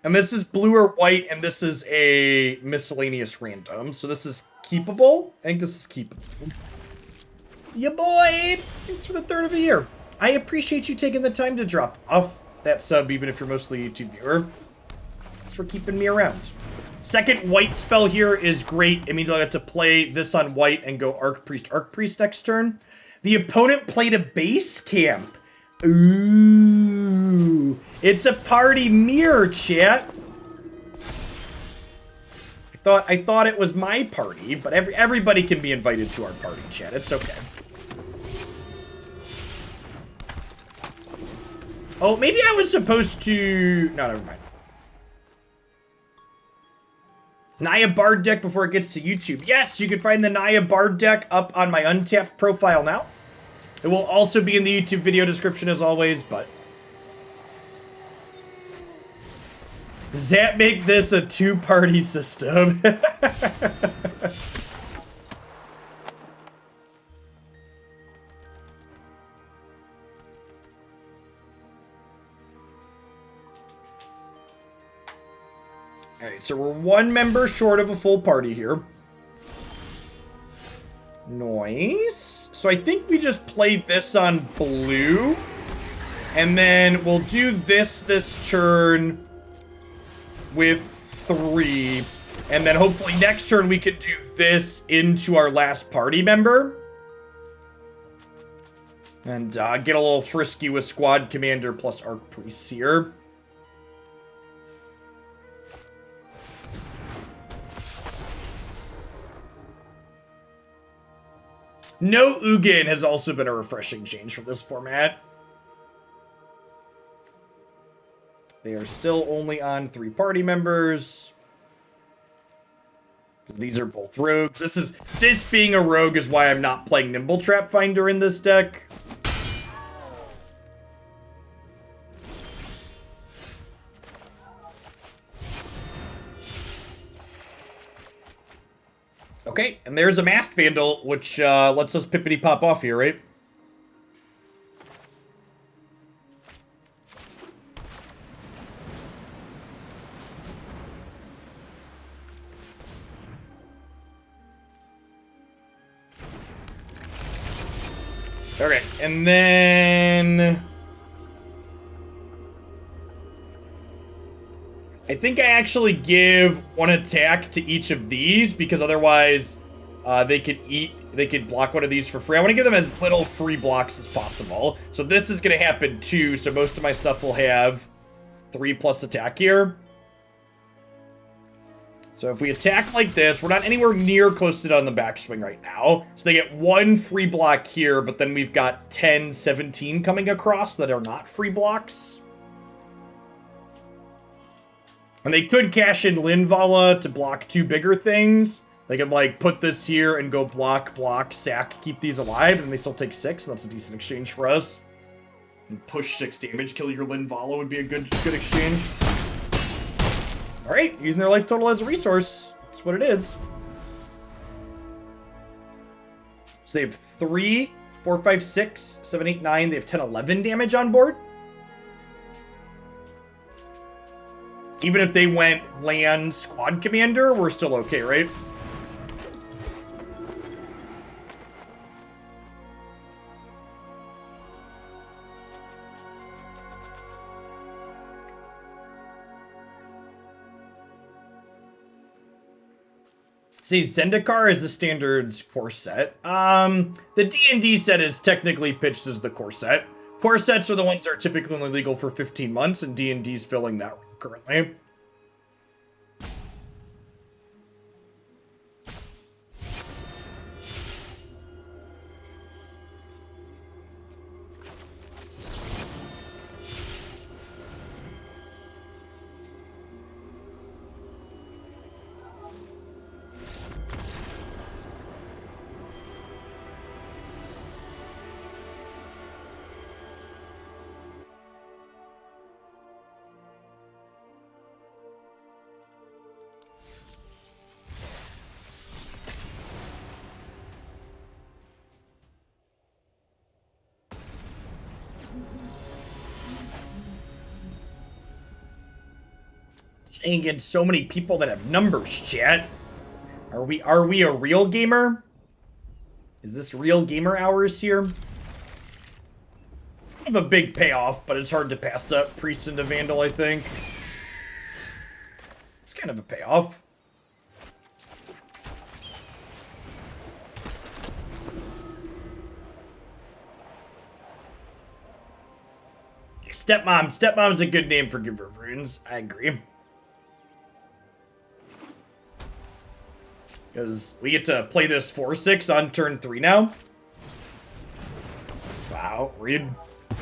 and this is blue or white, and this is a miscellaneous random. So this is keepable. I think this is keepable. Ya boy! Thanks for the third of a year. I appreciate you taking the time to drop off that sub, even if you're mostly a YouTube viewer. Thanks for keeping me around. Second white spell here is great. It means I'll get to play this on white and go Archpriest next turn. The opponent played a base camp. Ooh. It's a party mirror, chat. I thought it was my party, but everybody can be invited to our party, chat. It's okay. Oh, maybe I was supposed to... No, never mind. Naya Bard deck before it gets to YouTube. Yes, you can find the Naya Bard deck up on my Untapped profile now. It will also be in the YouTube video description as always, but... Does that make this a two-party system? Alright, so we're one member short of a full party here. Nice. So I think we just play this on blue. And then we'll do this turn with 3. And then hopefully next turn we can do this into our last party member. And get a little frisky with Squad Commander plus Archpriest here. No Ugin has also been a refreshing change from this format. They are still only on 3 party members. These are both rogues. This being a rogue is why I'm not playing Nimble Trap Finder in this deck. Okay, and there's a Masked Vandal, which lets us pippity pop off here, right? Okay, and then... I think I actually give 1 attack to each of these, because otherwise they could block one of these for free. I want to give them as little free blocks as possible. So this is going to happen too, so most of my stuff will have 3+ attack here. So if we attack like this, we're not anywhere near close to it on the backswing right now. So they get 1 free block here, but then we've got 10, 17 coming across that are not free blocks. And they could cash in Linvala to block 2 bigger things. They could, like, put this here and go block, sack, keep these alive, and they still take 6. That's a decent exchange for us. And push 6 damage, kill your Linvala would be a good exchange. Alright, using their life total as a resource. That's what it is. So they have 3, 4, 5, 6, 7, 8, 9. They have 10, 11 damage on board. Even if they went land Squad Commander, we're still okay, right? See, Zendikar is the standard core set. The D&D set is technically pitched as the core set. Core sets are the ones that are typically only legal for 15 months, and D&D's filling that role currently. Against so many people that have numbers, chat. Are we a real gamer? Is this real gamer hours here? I have a big payoff, but it's hard to pass up Priest into Vandal, I think. It's kind of a payoff. Stepmom's a good name for Giver of Runes. I agree. Because we get to play this 4-6 on turn 3 now. Wow, read. I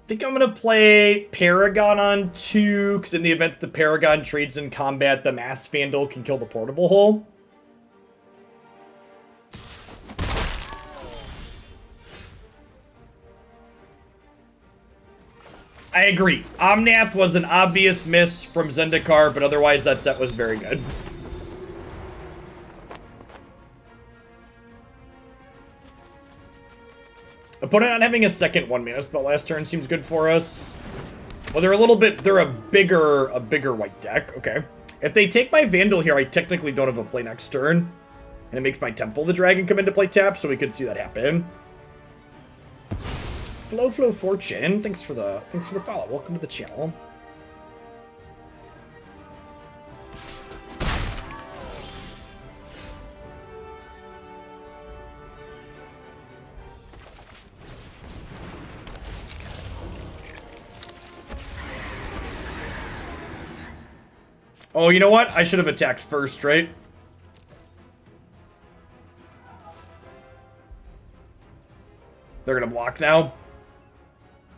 think I'm going to play Paragon on 2, because in the event that the Paragon trades in combat, the Masked Vandal can kill the Portable Hole. I agree. Omnath was an obvious miss from Zendikar, but otherwise that set was very good. Opponent not having a second 1-mana spell last turn seems good for us. Well, they're a bigger white deck. Okay. If they take my Vandal here, I technically don't have a play next turn. And it makes my Temple the Dragon come into play tap, so we could see that happen. Flow Fortune, thanks for the follow. Welcome to the channel. Oh, you know what? I should have attacked first, right? They're gonna block now.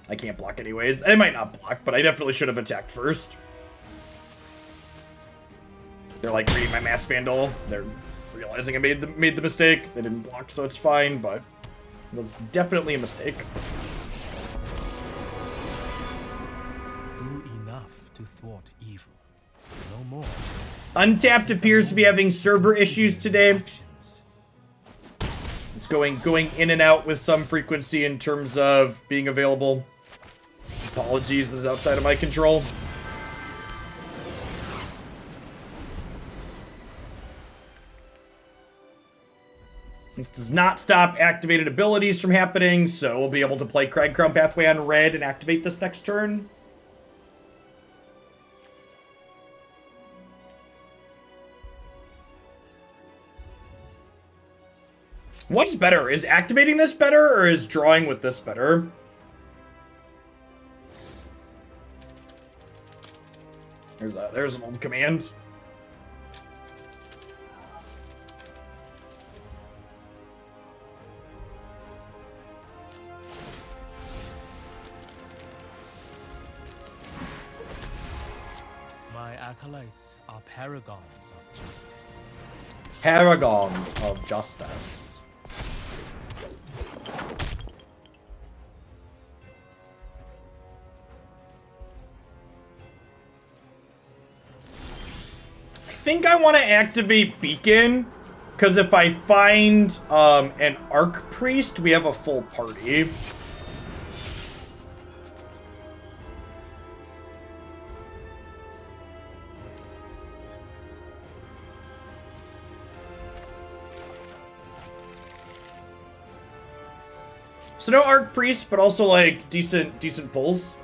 I can't block anyways. They might not block, but I definitely should have attacked first. They're like reading my Masked Vandal. They're realizing I made the mistake. They didn't block, so it's fine, but it was definitely a mistake. Do enough to thwart evil. No more. Untapped appears to be having server issues today. It's going in and out with some frequency in terms of being available. Apologies, this is outside of my control. This does not stop activated abilities from happening, so we'll be able to play Cragcrown Pathway on red and activate this next turn. What's better? Is activating this better, or is drawing with this better? There's an old command. My acolytes are paragons of justice. Paragons of justice. I think I want to activate Beacon, because if I find an Archpriest, we have a full party. So no Archpriest, but also like decent pulls.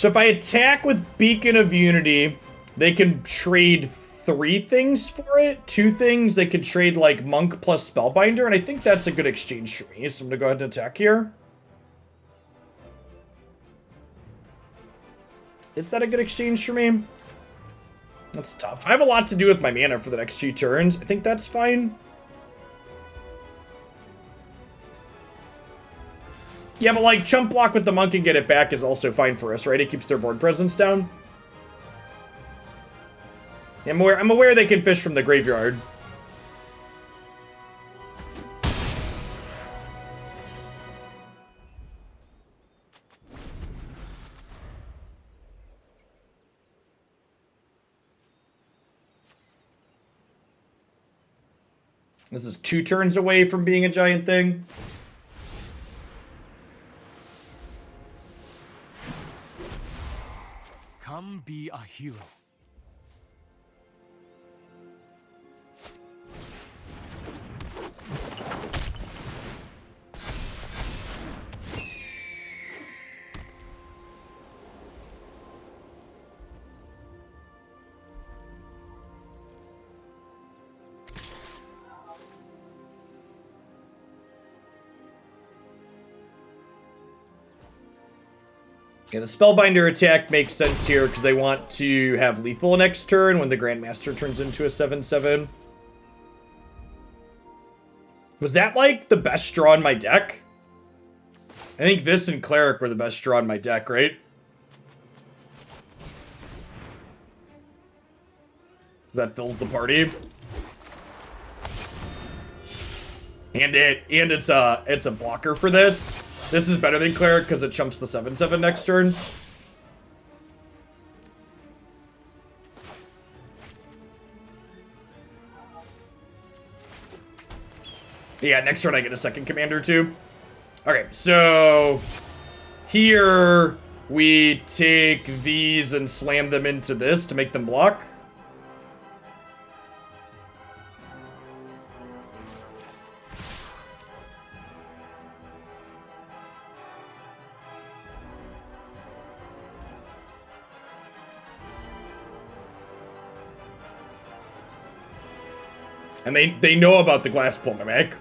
So if I attack with Beacon of Unity, they can trade 3 things for it. 2 things, they could trade like Monk plus Spellbinder, and I think that's a good exchange for me. So I'm gonna go ahead and attack here. Is that a good exchange for me? That's tough. I have a lot to do with my mana for the next few turns. I think that's fine. Yeah, but like chump block with the monk and get it back is also fine for us, right? It keeps their board presence down. Yeah, I'm aware they can fish from the graveyard. This is 2 turns away from being a giant thing. Come be a hero. Yeah, the Spellbinder attack makes sense here because they want to have lethal next turn when the Grandmaster turns into a 7/7. Was that, like, the best draw in my deck? I think this and Cleric were the best draw in my deck, right? That fills the party. And it's a blocker for this. This is better than Cleric because it chumps the 7/7 next turn. Yeah, next turn I get a second commander too. Okay, so here we take these and slam them into this to make them block. And they know about the Glasspool Mimic.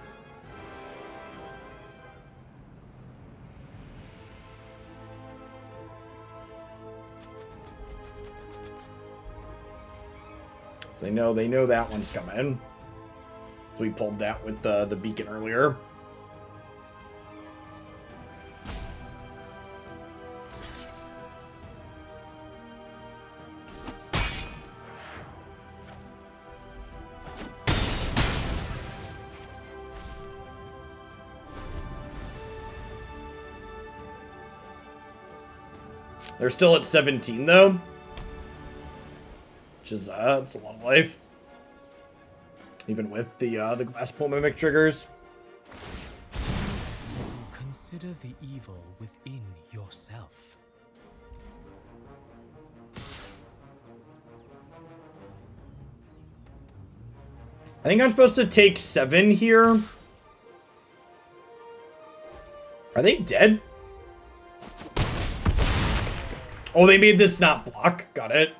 So they know that one's coming. So we pulled that with the beacon earlier. They're still at 17 though, which is it's a lot of life, even with the Glasspool Mimic triggers. Consider the evil within yourself. I think I'm supposed to take 7 here. Are they dead? Oh, they made this not block. Got it.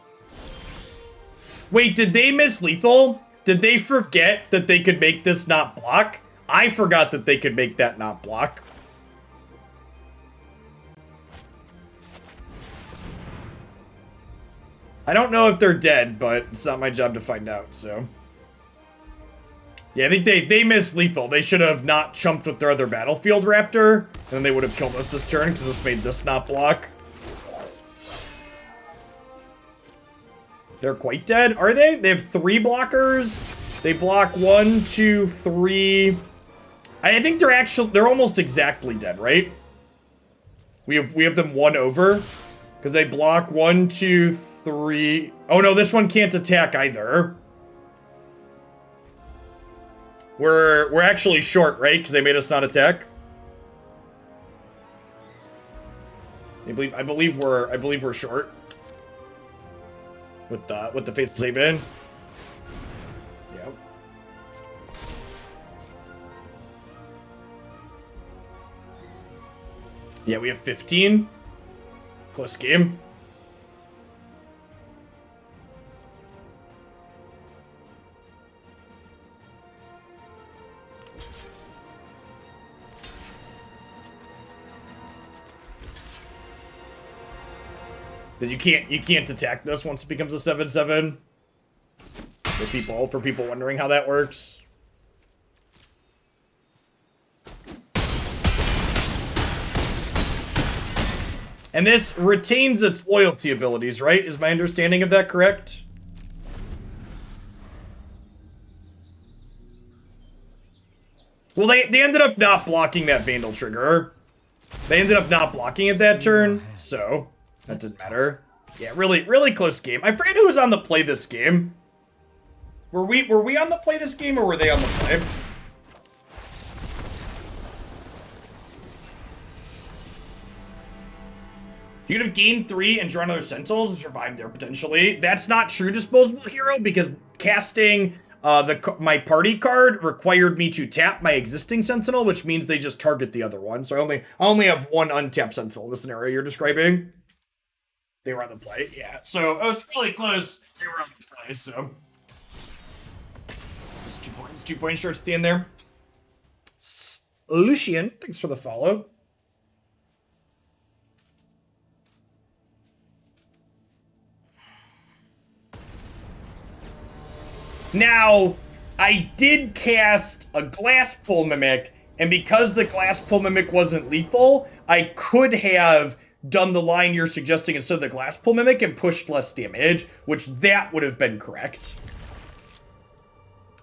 Wait, did they miss lethal? Did they forget that they could make this not block? I forgot that they could make that not block. I don't know if they're dead, but it's not my job to find out, so. Yeah, I think they missed lethal. They should have not chumped with their other Battlefield Raptor, and then they would have killed us this turn because this made this not block. They're quite dead, are they? They have 3 blockers. They block 1, 2, 3. I think they're almost exactly dead, right? We have them 1 over because they block 1, 2, 3. Oh no, this one can't attack either. We're actually short, right? Because they made us not attack. I believe we're short. With the face save in. Yep. Yeah, we have 15. Close game. That you can't attack this once it becomes a 7/7. For people wondering how that works. And this retains its loyalty abilities, right? Is my understanding of that correct? Well, they ended up not blocking that Vandal trigger. They ended up not blocking it that turn, so that didn't matter. Yeah, really close game. I forget who was on the play this game. Were we on the play this game, or were they on the play? You could have gained 3 and drawn another Sentinel to survive there, potentially. That's not true, Disposable Hero, because casting my party card required me to tap my existing Sentinel, which means they just target the other one. So I only have one untapped Sentinel in the scenario you're describing. They were on the play, yeah. So it was really close. They were on the play, so. There's 2 points. 2 point shorts at the end there. Lucian, thanks for the follow. Now, I did cast a Glasspool Mimic, and because the Glasspool Mimic wasn't lethal, I could have done the line you're suggesting instead of the Glasspool Mimic and pushed less damage, which that would have been correct.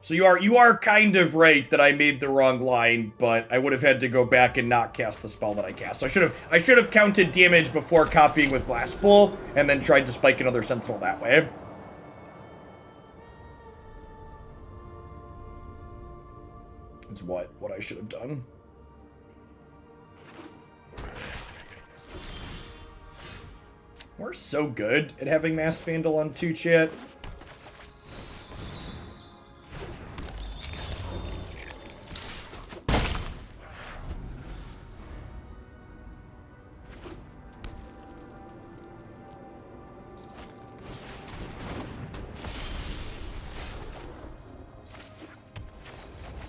So you are kind of right that I made the wrong line, but I would have had to go back and not cast the spell that I cast. So I should have counted damage before copying with Glasspool, and then tried to spike another Sentinel that way. Is what I should have done. We're so good at having Masked Vandal on 2 chat.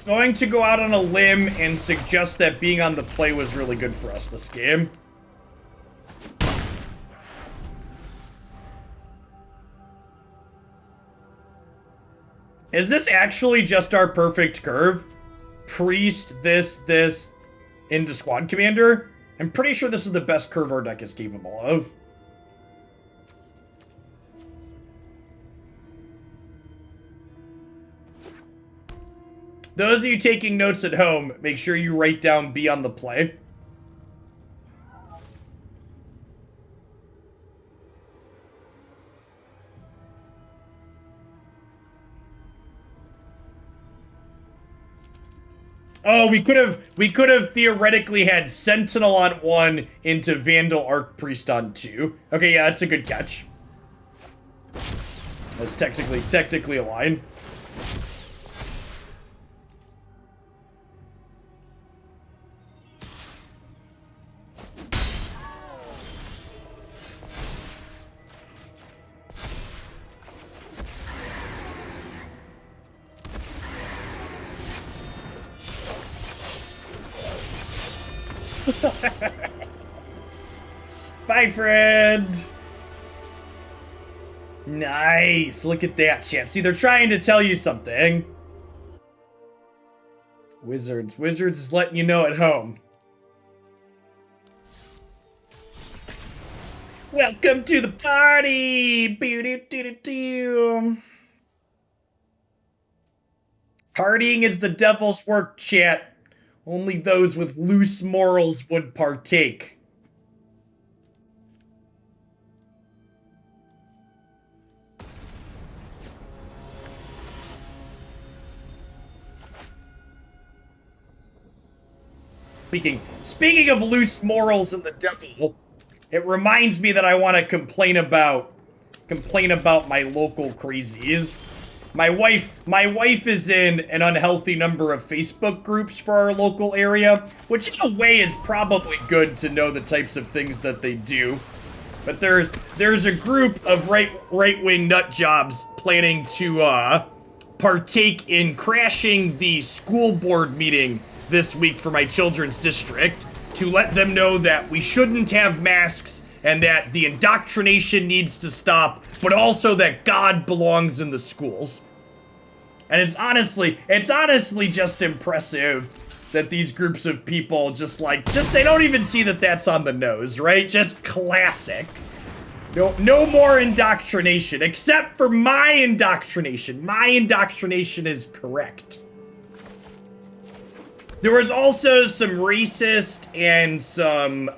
Going to go out on a limb and suggest that being on the play was really good for us this game. Is this actually just our perfect curve? Priest, this, into Squad Commander? I'm pretty sure this is the best curve our deck is capable of. Those of you taking notes at home, make sure you write down be on the play. Oh, we could have theoretically had Sentinel on 1 into Vandal Archpriest on 2. Okay, yeah, that's a good catch. That's technically a line. Bye, friend. Nice. Look at that, chat. See, they're trying to tell you something. Wizards is letting you know at home. Welcome to the party. Partying is the devil's work, chat. Only those with loose morals would partake. Speaking of loose morals and the devil, it reminds me that I want to complain about my local crazies. My wife is in an unhealthy number of Facebook groups for our local area, which in a way is probably good to know the types of things that they do. But there's a group of right-wing nut jobs planning to partake in crashing the school board meeting this week for my children's district to let them know that we shouldn't have masks and that the indoctrination needs to stop, but also that God belongs in the schools. And it's honestly just impressive that these groups of people they don't even see that that's on the nose, right? Just classic. No more indoctrination, except for my indoctrination. My indoctrination is correct. There was also some racist and some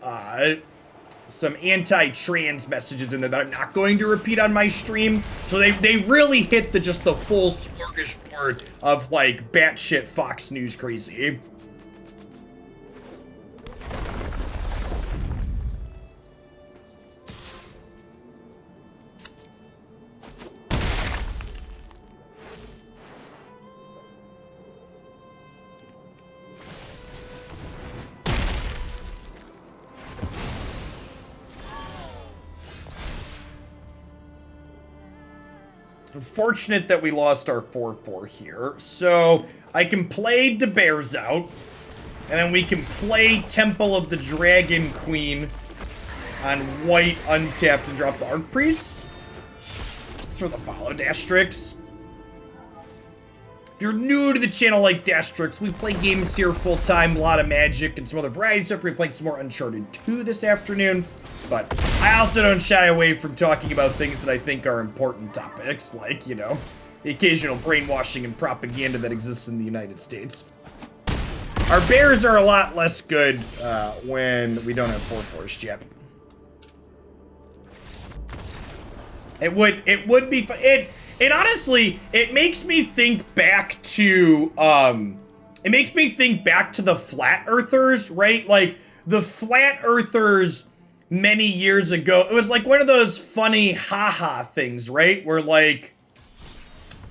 anti-trans messages in there that I'm not going to repeat on my stream. So they really hit the full smorgasbord of like batshit Fox News crazy. Unfortunate that we lost our 4/4 here. So I can play the Bears out, and then we can play Temple of the Dragon Queen on white untapped and drop the Archpriest. That's for the follow Dastrix. If you're new to the channel like Dastrix, we play games here full time, a lot of Magic and some other variety stuff. We're playing some more Uncharted 2 this afternoon. But I also don't shy away from talking about things that I think are important topics, like, you know, the occasional brainwashing and propaganda that exists in the United States. Our Bears are a lot less good when we don't have 4/4s yet. It would be fun. It honestly, it makes me think back to the Flat Earthers, right? Like the Flat Earthers many years ago, it was like one of those funny haha things, right? Where like,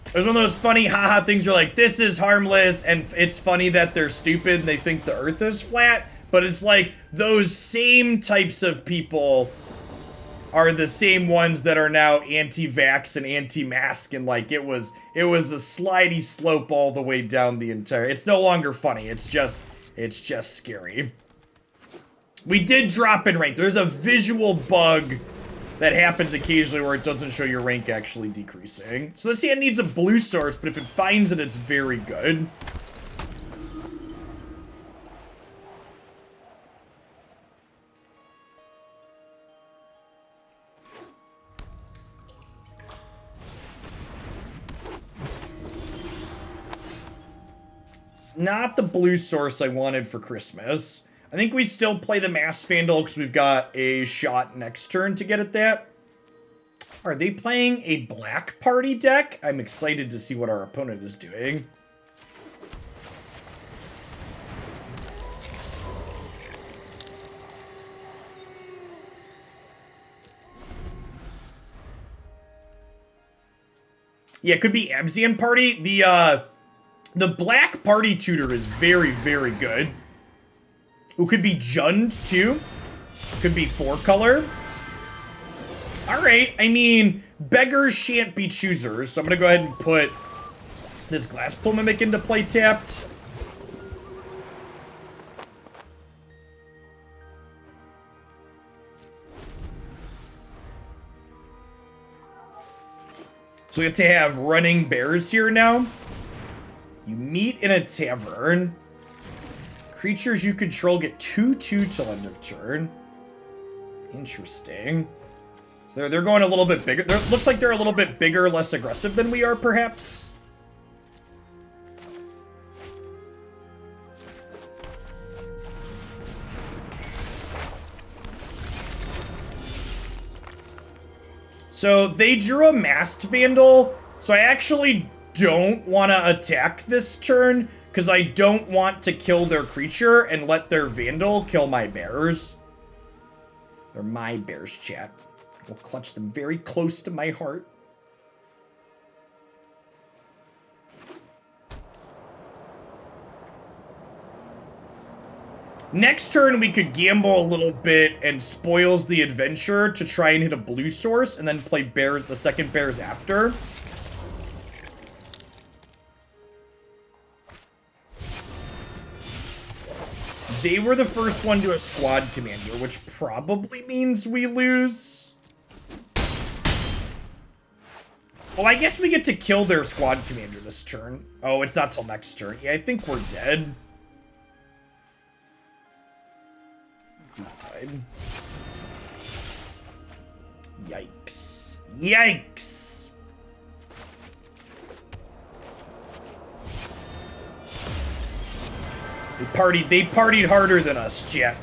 it was one of those funny haha things where like, this is harmless and it's funny that they're stupid and they think the earth is flat. But it's like those same types of people are the same ones that are now anti-vax and anti-mask, and like it was a slidey slope all the way down the entire. It's no longer funny. It's just scary. We did drop in rank. There's a visual bug that happens occasionally where it doesn't show your rank actually decreasing. So this hand needs a blue source, but if it finds it, it's very good. It's not the blue source I wanted for Christmas. I think we still play the Masked Vandal because we've got a shot next turn to get at that. Are they playing a black party deck? I'm excited to see what our opponent is doing. Yeah, it could be Abzian party. The black party tutor is very, very good. Who could be Jund, too. Could be 4-color. Alright, I mean, beggars shan't be choosers, so I'm gonna go ahead and put this Glasspool Mimic into play tapped. So we have to have running bears here now. You meet in a tavern. Creatures you control get 2/2 till end of turn. Interesting. So they're going a little bit bigger. Looks like they're a little bit bigger, less aggressive than we are, perhaps. So they drew a Masked Vandal. So I actually don't want to attack this turn, because I don't want to kill their creature and let their Vandal kill my bears. They're my bears, chat. We'll clutch them very close to my heart. Next turn, we could gamble a little bit and spoils the adventure to try and hit a blue source and then play bears, the second bears after. they were the first one to a squad commander, which probably means we lose. Well, I guess we get to kill their squad commander this turn. Oh, it's not till next turn. Yeah, I think we're dead. We died. Yikes. Yikes! They partied harder than us, chat.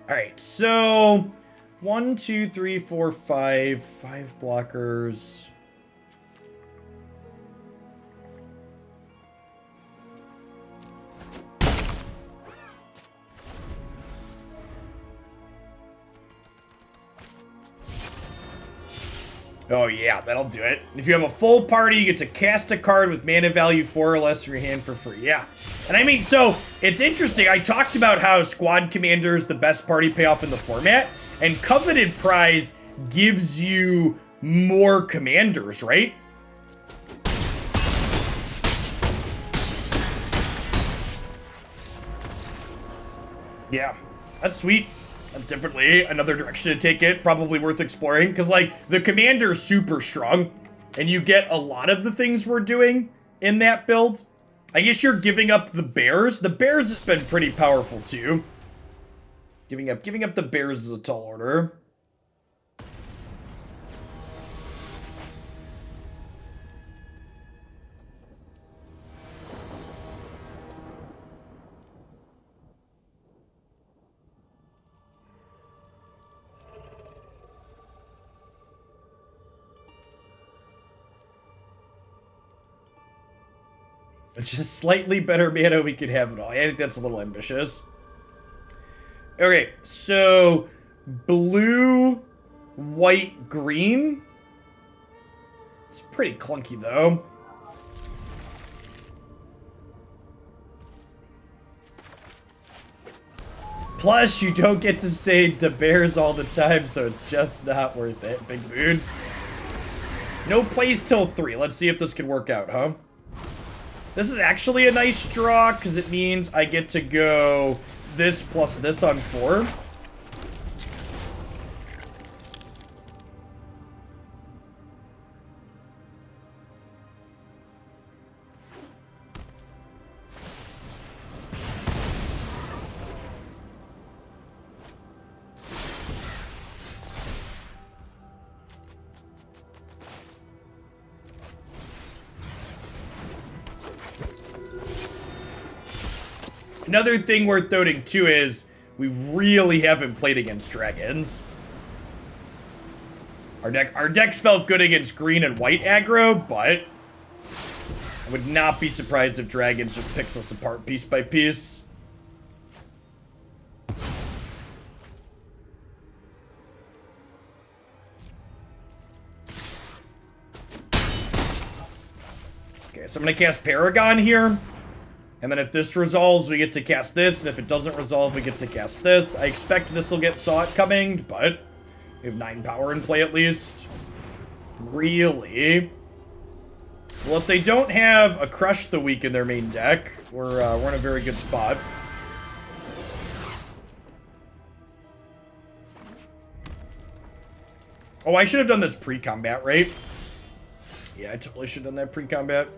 Alright, so 1, 2, 3, 4, 5 blockers. Oh yeah, that'll do it. If you have a full party, you get to cast a card with mana value 4 or less in your hand for free. Yeah. And I mean, so, it's interesting. I talked about how Squad Commander is the best party payoff in the format, and Coveted Prize gives you more commanders, right? Yeah, that's sweet. That's definitely another direction to take it. Probably worth exploring. Because, like, the commander's super strong. And you get a lot of the things we're doing in that build. I guess you're giving up the bears. The bears has been pretty powerful, too. Giving up the bears is a tall order. Which is slightly better mana we could have it all. I think that's a little ambitious. Okay, so blue, white, green. It's pretty clunky though. Plus, you don't get to say the bears all the time, so it's just not worth it. Big mood. No plays till 3. Let's see if this can work out, huh? This is actually a nice draw, because it means I get to go this plus this on 4. Another thing worth noting, too, is we really haven't played against dragons. Our decks felt good against green and white aggro, but I would not be surprised if dragons just picks us apart piece by piece. Okay, so I'm going to cast Paragon here. And then if this resolves, we get to cast this. And if it doesn't resolve, we get to cast this. I expect this will get Saw It coming, but we have 9 power in play at least. Really? Well, if they don't have a Crush the Weak in their main deck, we're in a very good spot. Oh, I should have done this pre-combat, right? Yeah, I totally should have done that pre-combat.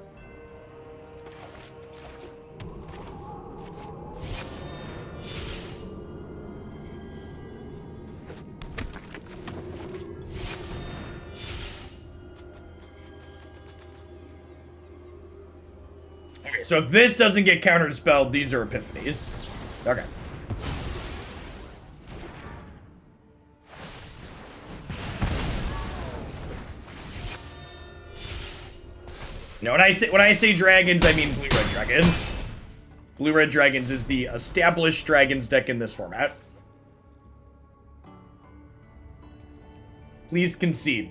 So if this doesn't get counter-dispelled, these are Epiphanies. Okay. No, when I say dragons, I mean blue-red dragons. Blue-red dragons is the established dragons deck in this format. Please concede.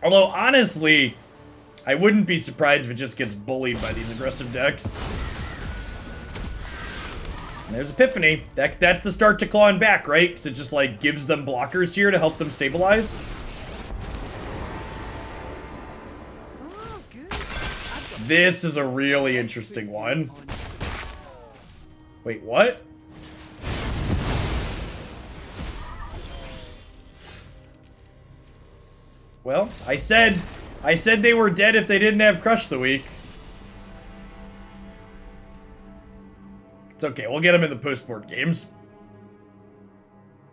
Although, honestly, I wouldn't be surprised if it just gets bullied by these aggressive decks. There's Epiphany. That's the start to clawing back, right? Because it just, like, gives them blockers here to help them stabilize. This is a really interesting one. Wait, what? Well, I said they were dead if they didn't have Crush the Week. It's okay, we'll get them in the post-board games.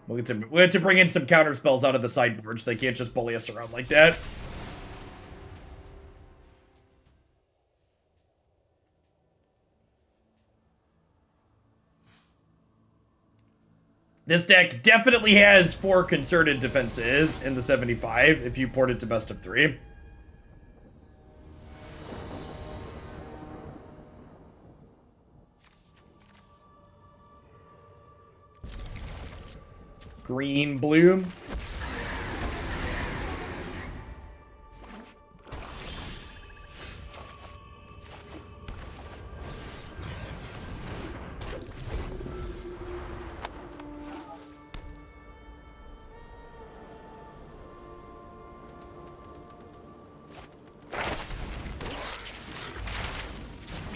We'll get to bring in some counter spells out of the sideboard so they can't just bully us around like that. This deck definitely has 4 concerted defenses in the 75 if you port it to best of 3. Green, blue.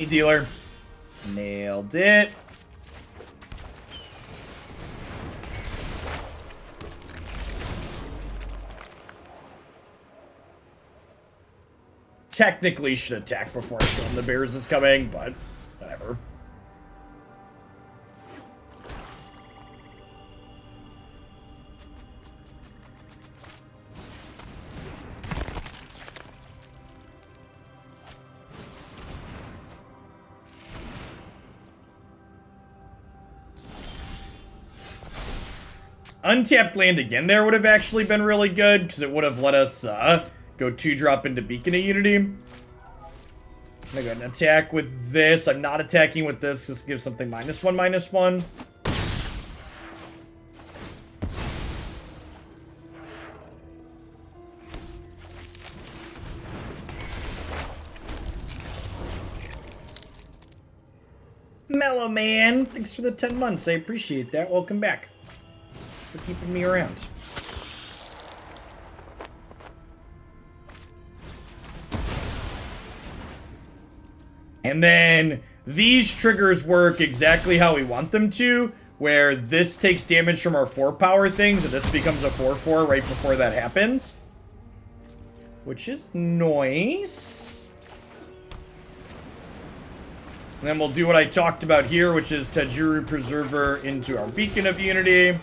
Dealer. Nailed it. Technically should attack before I show him the Bears is coming, but whatever. Untapped land again there would have actually been really good, because it would have let us go 2-drop into Beacon of Unity. I'm gonna go ahead and attack with this. I'm not attacking with this. This gives something -1/-1. Mellow Man, thanks for the 10 months. I appreciate that. Welcome back. For keeping me around. And then these triggers work exactly how we want them to, where this takes damage from our 4-power things, and this becomes a 4/4 right before that happens. Which is nice. And then we'll do what I talked about here, which is Tajuru Preserver into our Beacon of Unity.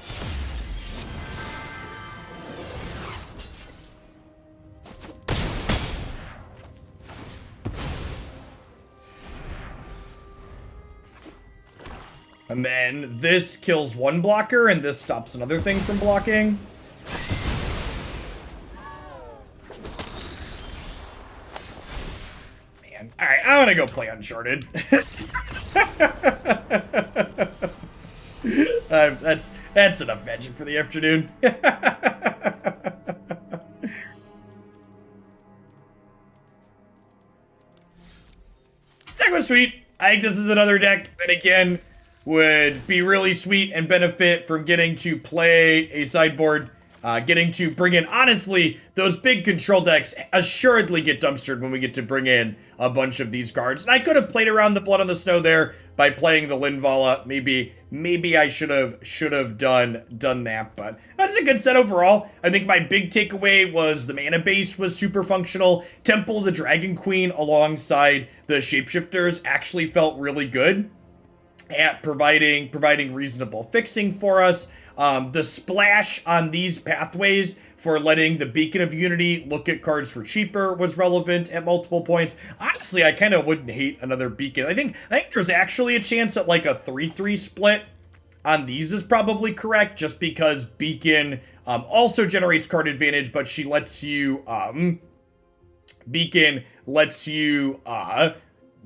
And then this kills 1 blocker, and this stops another thing from blocking. Man. Alright, I'm gonna go play Uncharted. That's enough Magic for the afternoon. Deck was sweet. I think this is another deck that, again, would be really sweet and benefit from getting to play a sideboard, getting to bring in, honestly, those big control decks assuredly get dumpstered when we get to bring in a bunch of these cards. And I could have played around the Blood on the Snow there by playing the Linvala. Maybe I should have done that, but that's a good set overall. I think my big takeaway was the mana base was super functional. Temple of the Dragon Queen alongside the Shapeshifters actually felt really good at providing reasonable fixing for us. The splash on these pathways for letting the Beacon of Unity look at cards for cheaper was relevant at multiple points. Honestly, I kind of wouldn't hate another Beacon. I think there's actually a chance that like a 3-3 split on these is probably correct, just because Beacon also generates card advantage, but she lets you Beacon lets you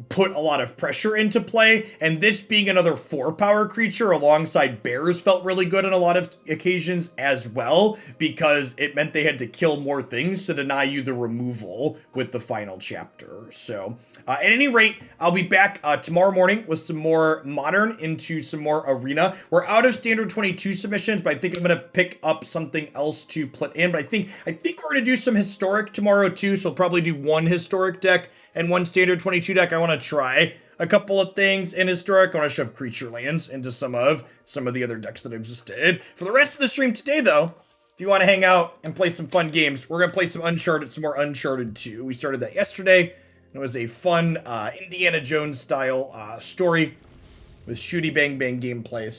put a lot of pressure into play, and this being another 4-power creature alongside bears felt really good on a lot of occasions as well, because it meant they had to kill more things to deny you the removal with the final chapter. So at any rate, I'll be back tomorrow morning with some more Modern into some more Arena. We're out of standard 22 submissions, but I think I'm going to pick up something else to put in. But I think we're going to do some Historic tomorrow too, so I'll probably do one Historic deck and one standard 22 deck. I want to try a couple of things in Historic. I want to shove creature lands into some of the other decks that I've just did. For the rest of the stream today, though, if you want to hang out and play some fun games, we're going to play some more Uncharted 2. We started that yesterday. It was a fun Indiana Jones style story with shooty bang bang gameplay.